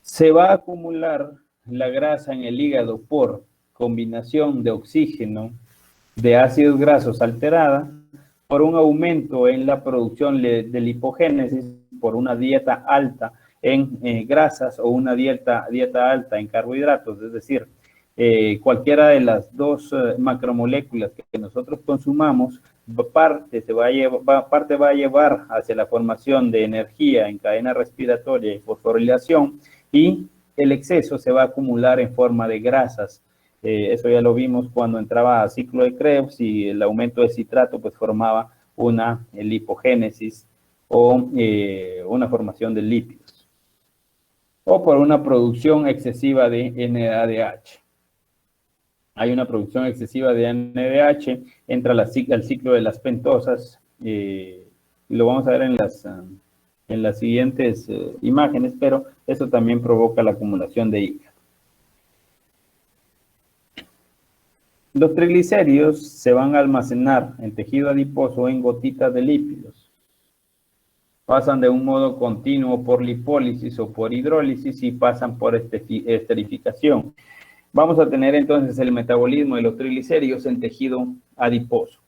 Se va a acumular la grasa en el hígado por combinación de oxígeno, de ácidos grasos alterada, por un aumento en la producción de lipogénesis, por una dieta alta en grasas o una dieta alta en carbohidratos, es decir, cualquiera de las dos macromoléculas que nosotros consumamos, parte va a llevar hacia la formación de energía en cadena respiratoria y fosforilación, y el exceso se va a acumular en forma de grasas. Eso ya lo vimos cuando entraba a ciclo de Krebs y el aumento de citrato pues formaba una lipogénesis o una formación de lípidos, o por una producción excesiva de NADH. Hay una producción excesiva de NADH, entra al ciclo de las pentosas, y lo vamos a ver en las siguientes imágenes, pero eso también provoca la acumulación de hígado. Los triglicéridos se van a almacenar en tejido adiposo en gotitas de lípidos. Pasan de un modo continuo por lipólisis o por hidrólisis y pasan por esterificación. Vamos a tener entonces el metabolismo de los triglicéridos en tejido adiposo.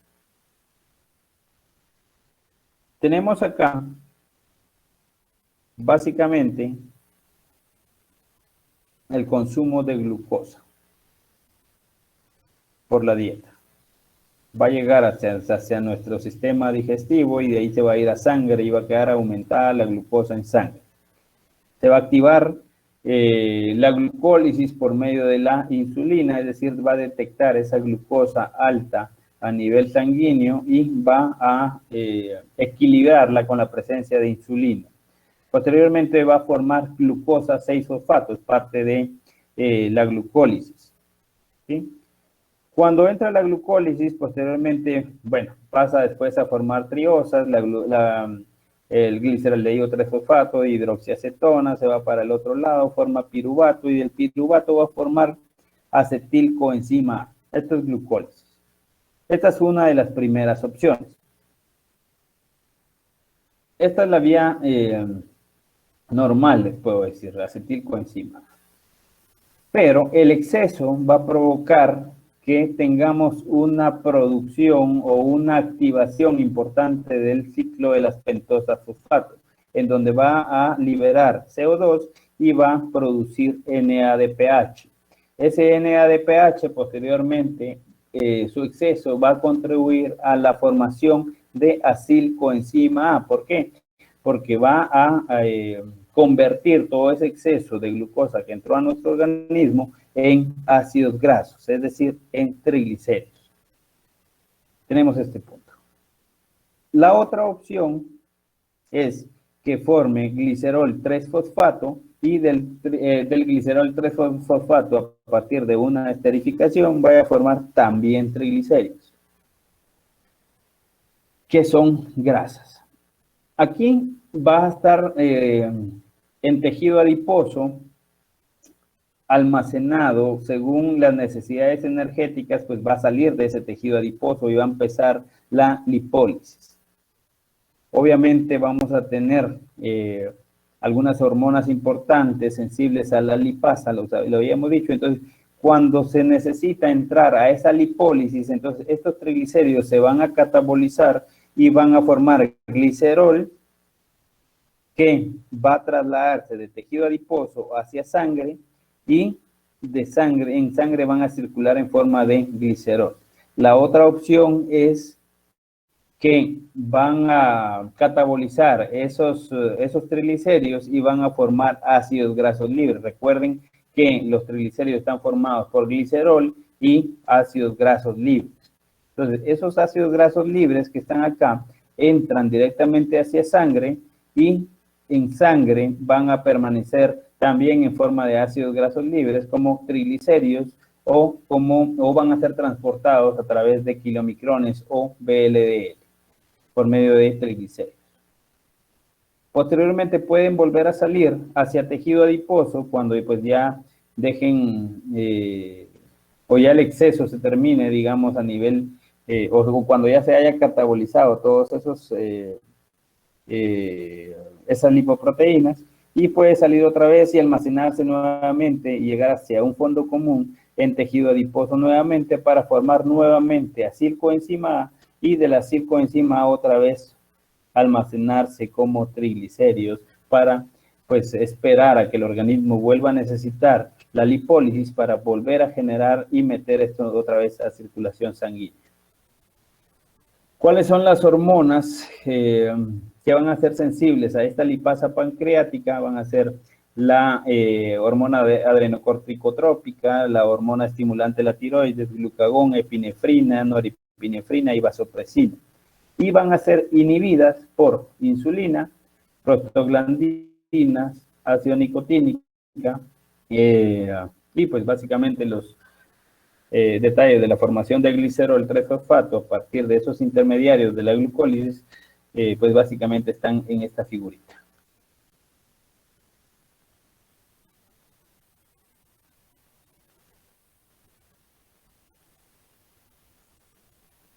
Tenemos acá, básicamente, el consumo de glucosa por la dieta. Va a llegar hacia nuestro sistema digestivo y de ahí se va a ir a sangre y va a quedar aumentada la glucosa en sangre. Se va a activar la glucólisis por medio de la insulina, es decir, va a detectar esa glucosa alta a nivel sanguíneo y va a equilibrarla con la presencia de insulina. Posteriormente va a formar glucosa 6-fosfato, es parte de la glucólisis, ¿sí? Cuando entra la glucólisis, posteriormente, bueno, pasa después a formar triosas, el gliceraldehído 3-fosfato, hidroxiacetona, se va para el otro lado, forma piruvato, y del piruvato va a formar acetilcoenzima A. Esto es glucólisis. Esta es una de las primeras opciones. Esta es la vía normal, les puedo decir, acetilcoenzima A. Pero el exceso va a provocar que tengamos una producción o una activación importante del ciclo de las pentosas fosfato, en donde va a liberar CO2 y va a producir NADPH. Ese NADPH posteriormente, su exceso va a contribuir a la formación de acilcoenzima A. ¿Por qué? Porque va a convertir todo ese exceso de glucosa que entró a nuestro organismo en ácidos grasos, es decir, en triglicéridos. Tenemos este punto. La otra opción es que forme glicerol 3-fosfato y del glicerol 3-fosfato a partir de una esterificación vaya a formar también triglicéridos, que son grasas. Aquí va a estar en tejido adiposo almacenado según las necesidades energéticas, pues va a salir de ese tejido adiposo y va a empezar la lipólisis. Obviamente vamos a tener algunas hormonas importantes sensibles a la lipasa, lo habíamos dicho. Entonces, cuando se necesita entrar a esa lipólisis, entonces estos triglicéridos se van a catabolizar y van a formar glicerol, que va a trasladarse de tejido adiposo hacia sangre, y de sangre, en sangre van a circular en forma de glicerol. La otra opción es que van a catabolizar esos triglicéridos y van a formar ácidos grasos libres. Recuerden que los triglicéridos están formados por glicerol y ácidos grasos libres. Entonces, esos ácidos grasos libres que están acá entran directamente hacia sangre, y en sangre van a permanecer también en forma de ácidos grasos libres como triglicéridos, o van a ser transportados a través de kilomicrones o VLDL por medio de triglicéridos. Posteriormente pueden volver a salir hacia tejido adiposo cuando pues ya dejen o ya el exceso se termine, digamos, a nivel o cuando ya se haya catabolizado todos esos esas lipoproteínas, y puede salir otra vez y almacenarse nuevamente y llegar hacia un fondo común en tejido adiposo nuevamente para formar nuevamente acilcoenzima A, y de la acilcoenzima A otra vez almacenarse como triglicéridos para pues esperar a que el organismo vuelva a necesitar la lipólisis para volver a generar y meter esto otra vez a circulación sanguínea. ¿Cuáles son las hormonas que van a ser sensibles a esta lipasa pancreática? Van a ser la hormona adrenocorticotrópica, la hormona estimulante de la tiroides, glucagón, epinefrina, norepinefrina y vasopresina. Y van a ser inhibidas por insulina, prostaglandinas, ácido nicotínica, y pues básicamente los detalles de la formación de glicerol 3-fosfato a partir de esos intermediarios de la glucólisis, pues básicamente están en esta figurita.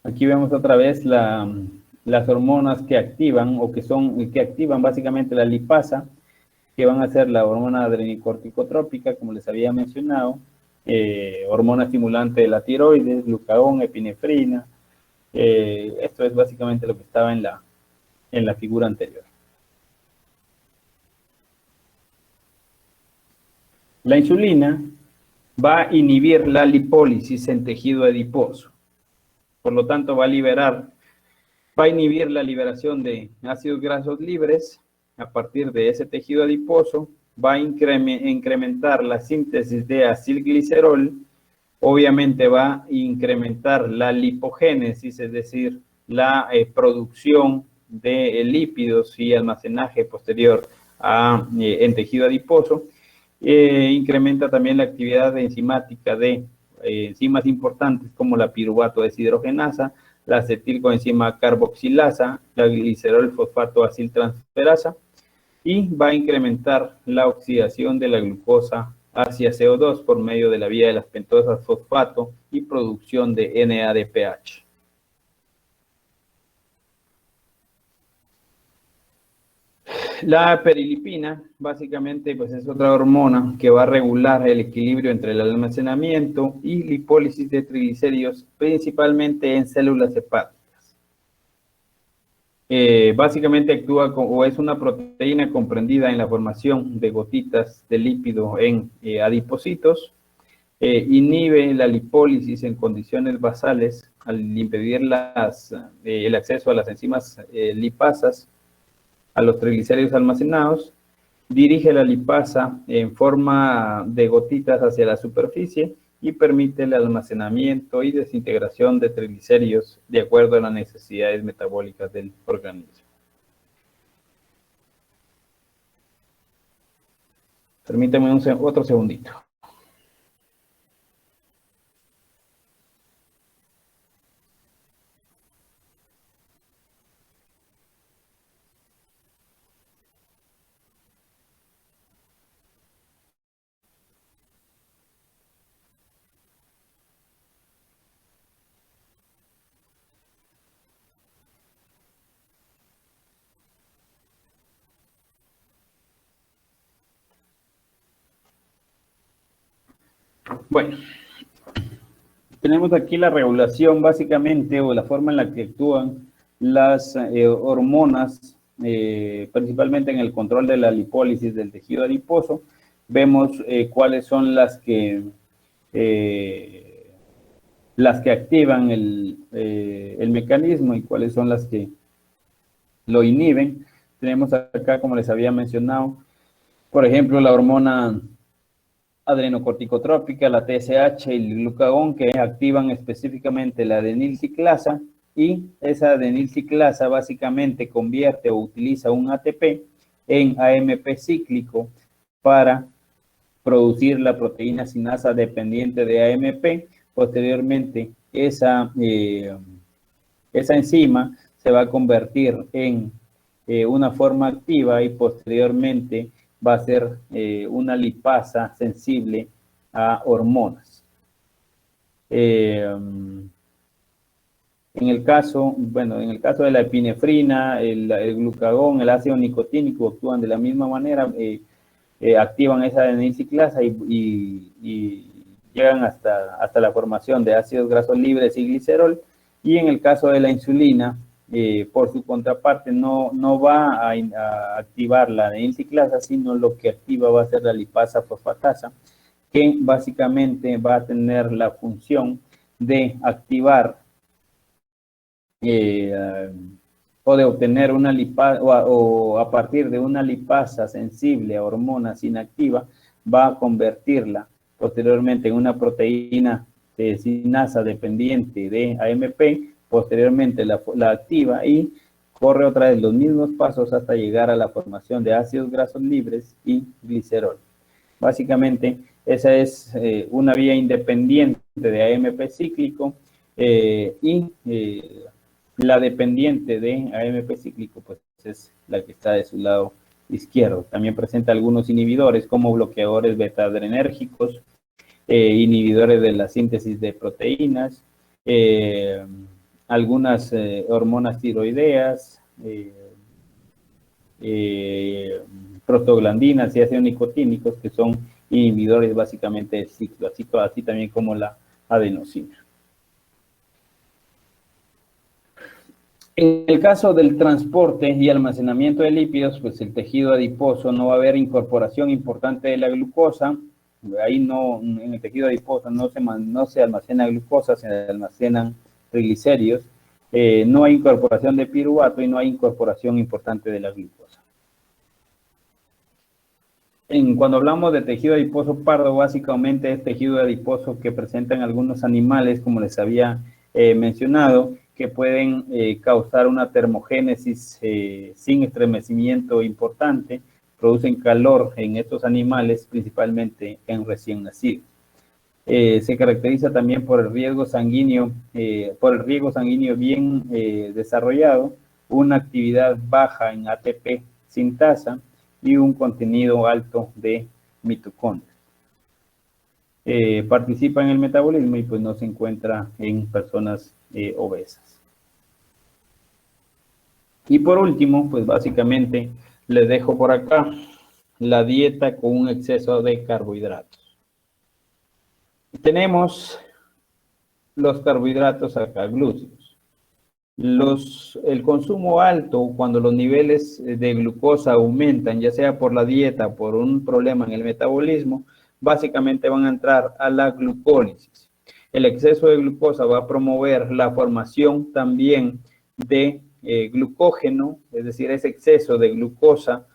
Aquí vemos otra vez las hormonas que activan o que activan básicamente la lipasa, que van a ser la hormona adrenocorticotrópica, como les había mencionado, hormona estimulante de la tiroides, glucagón, epinefrina. Esto es básicamente lo que estaba en la figura anterior. La insulina va a inhibir la lipólisis en tejido adiposo. Por lo tanto, va a inhibir la liberación de ácidos grasos libres a partir de ese tejido adiposo, va a incrementar la síntesis de acilglicerol, obviamente va a incrementar la lipogénesis, es decir, la producción de lípidos y almacenaje posterior en tejido adiposo. Incrementa también la actividad enzimática de enzimas importantes como la piruvato deshidrogenasa, la acetilcoenzima carboxilasa, la glicerol fosfato aciltransferasa, y va a incrementar la oxidación de la glucosa hacia CO2 por medio de la vía de las pentosas fosfato y producción de NADPH. La perilipina, básicamente, pues es otra hormona que va a regular el equilibrio entre el almacenamiento y lipólisis de triglicéridos, principalmente en células hepáticas. Básicamente actúa o es una proteína comprendida en la formación de gotitas de lípido en adipocitos. Inhibe la lipólisis en condiciones basales al impedir el acceso a las enzimas lipasas a los triglicéridos almacenados. Dirige la lipasa en forma de gotitas hacia la superficie y permite el almacenamiento y desintegración de triglicéridos de acuerdo a las necesidades metabólicas del organismo. Permítame otro segundito. Bueno, tenemos aquí la regulación básicamente o la forma en la que actúan las hormonas, principalmente en el control de la lipólisis del tejido adiposo. Vemos cuáles son las que activan el mecanismo y cuáles son las que lo inhiben. Tenemos acá, como les había mencionado, por ejemplo, la hormona adrenocorticotrópica, la TSH y el glucagón, que activan específicamente la adenilciclasa, y esa adenilciclasa básicamente convierte o utiliza un ATP en AMP cíclico para producir la proteína sinasa dependiente de AMP. Posteriormente, esa enzima se va a convertir en una forma activa y posteriormente va a ser una lipasa sensible a hormonas. En el caso de la epinefrina, el glucagón, el ácido nicotínico actúan de la misma manera, activan esa adenilciclasa y llegan hasta la formación de ácidos grasos libres y glicerol. Y en el caso de la insulina, por su contraparte, no va a activar la adenilciclasa, sino lo que activa va a ser la lipasa fosfatasa, que básicamente va a tener la función de activar o de obtener una lipasa, o a partir de una lipasa sensible a hormonas inactiva, va a convertirla posteriormente en una proteína sinasa dependiente de AMP. Posteriormente la activa y corre otra vez los mismos pasos hasta llegar a la formación de ácidos grasos libres y glicerol. Básicamente, esa es una vía independiente de AMP cíclico, y la dependiente de AMP cíclico, pues es la que está de su lado izquierdo. También presenta algunos inhibidores como bloqueadores beta-adrenérgicos, inhibidores de la síntesis de proteínas, algunas hormonas tiroideas, prostaglandinas y ácidos nicotínicos, que son inhibidores básicamente del ciclo, así también como la adenosina. En el caso del transporte y almacenamiento de lípidos, pues el tejido adiposo no va a haber incorporación importante de la glucosa. Ahí no, en el tejido adiposo no se almacena glucosa, se almacenan triglicéridos. No hay incorporación de piruvato y no hay incorporación importante de la glucosa. Cuando hablamos de tejido adiposo pardo, básicamente es tejido adiposo que presentan algunos animales, como les había mencionado, que pueden causar una termogénesis sin estremecimiento importante, producen calor en estos animales, principalmente en recién nacidos. Se caracteriza también por el riego sanguíneo, bien desarrollado, una actividad baja en ATP sintasa y un contenido alto de mitocondrias. Participa en el metabolismo y pues no se encuentra en personas obesas. Y por último, pues básicamente les dejo por acá la dieta con un exceso de carbohidratos. Tenemos los carbohidratos acá, glúcidos. El consumo alto, cuando los niveles de glucosa aumentan, ya sea por la dieta o por un problema en el metabolismo, básicamente van a entrar a la glucólisis. El exceso de glucosa va a promover la formación también de glucógeno, es decir, ese exceso de glucosa,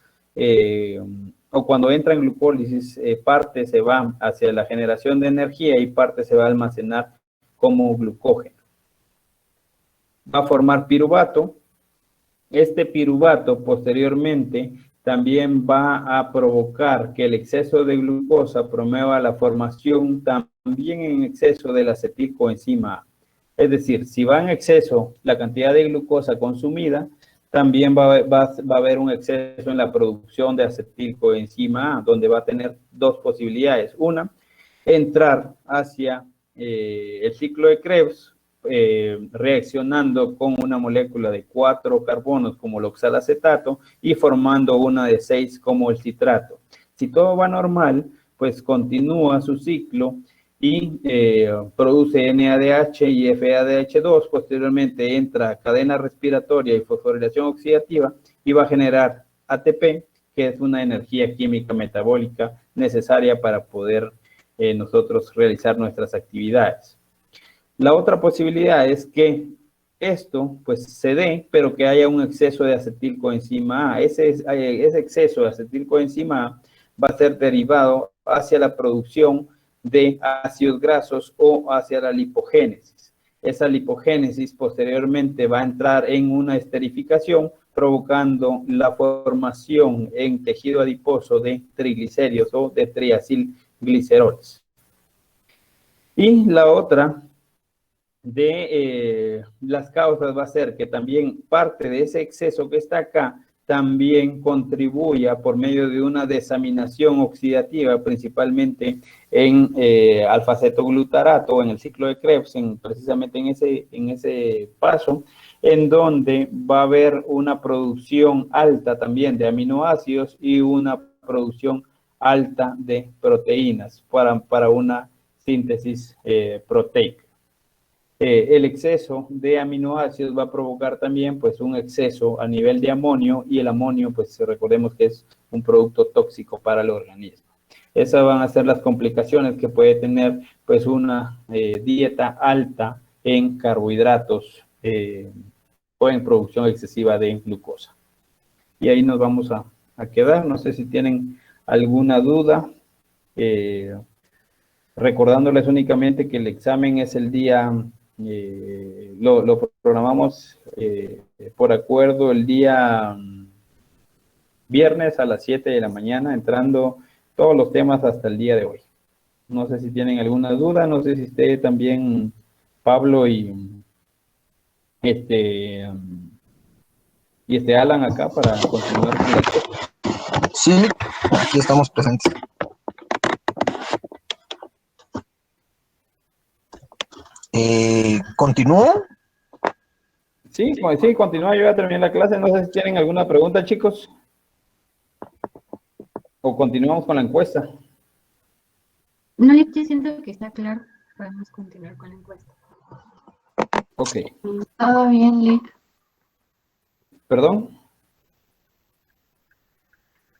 o cuando entra en glucólisis, parte se va hacia la generación de energía y parte se va a almacenar como glucógeno. Va a formar piruvato. Este piruvato posteriormente también va a provocar que el exceso de glucosa promueva la formación también en exceso de la acetilcoenzima A. Es decir, si va en exceso la cantidad de glucosa consumida, también va a haber un exceso en la producción de acetilcoenzima A, donde va a tener dos posibilidades. Una, entrar hacia el ciclo de Krebs, reaccionando con una molécula de 4 carbonos como el oxalacetato y formando una de 6 como el citrato. Si todo va normal, pues continúa su ciclo y produce NADH y FADH2, posteriormente entra a cadena respiratoria y fosforilación oxidativa y va a generar ATP, que es una energía química metabólica necesaria para poder nosotros realizar nuestras actividades. La otra posibilidad es que esto pues se dé, pero que haya un exceso de acetilcoenzima A. Ese exceso de acetilcoenzima A va a ser derivado hacia la producción de ácidos grasos o hacia la lipogénesis. Esa lipogénesis posteriormente va a entrar en una esterificación, provocando la formación en tejido adiposo de triglicéridos o de triacilgliceroles. Y la otra de las causas va a ser que también parte de ese exceso que está acá también contribuya por medio de una desaminación oxidativa, principalmente en alfa-cetoglutarato, en el ciclo de Krebs, precisamente en ese paso, en donde va a haber una producción alta también de aminoácidos y una producción alta de proteínas para una síntesis proteica. El exceso de aminoácidos va a provocar también pues un exceso a nivel de amonio, y el amonio pues recordemos que es un producto tóxico para el organismo. Esas van a ser las complicaciones que puede tener pues una dieta alta en carbohidratos o en producción excesiva de glucosa. Y ahí nos vamos a quedar. No sé si tienen alguna duda. Recordándoles únicamente que el examen es el día, lo programamos por acuerdo el día viernes a las 7 de la mañana, entrando todos los temas hasta el día de hoy. No sé si tienen alguna duda, no sé si esté también Pablo y Alan acá para continuar con la cosa. Sí, aquí estamos presentes. ¿Continúo? Sí, continúa, yo ya terminé la clase. No sé si tienen alguna pregunta, chicos. O continuamos con la encuesta. No, yo siento que está claro. Podemos continuar con la encuesta. Ok. Todo bien, Lick. ¿Perdón?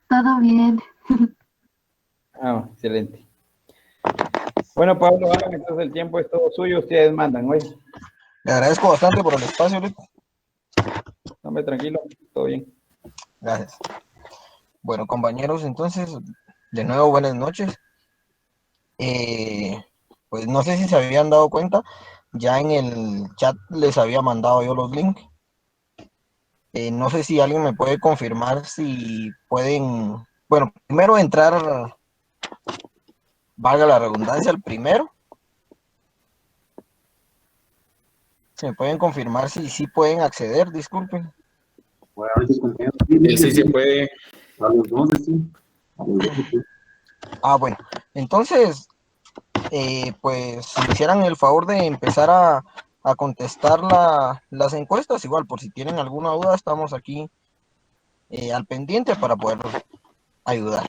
Todo bien. Ah, excelente. Bueno, Pablo, Alan, entonces el tiempo es todo suyo. Ustedes mandan, ¿oye? Le agradezco bastante por el espacio, Lick. Hombre, tranquilo, todo bien. Gracias. Bueno, compañeros, entonces, de nuevo, buenas noches. Pues no sé si se habían dado cuenta, ya en el chat les había mandado yo los links. No sé si alguien me puede confirmar si pueden, bueno, primero entrar, valga la redundancia, al primero. Se me pueden confirmar si sí pueden acceder, disculpen. Sí se puede. A los 12, sí. Ah, bueno, entonces, pues si me hicieran el favor de empezar a contestar las encuestas, igual por si tienen alguna duda, estamos aquí al pendiente para poder ayudar.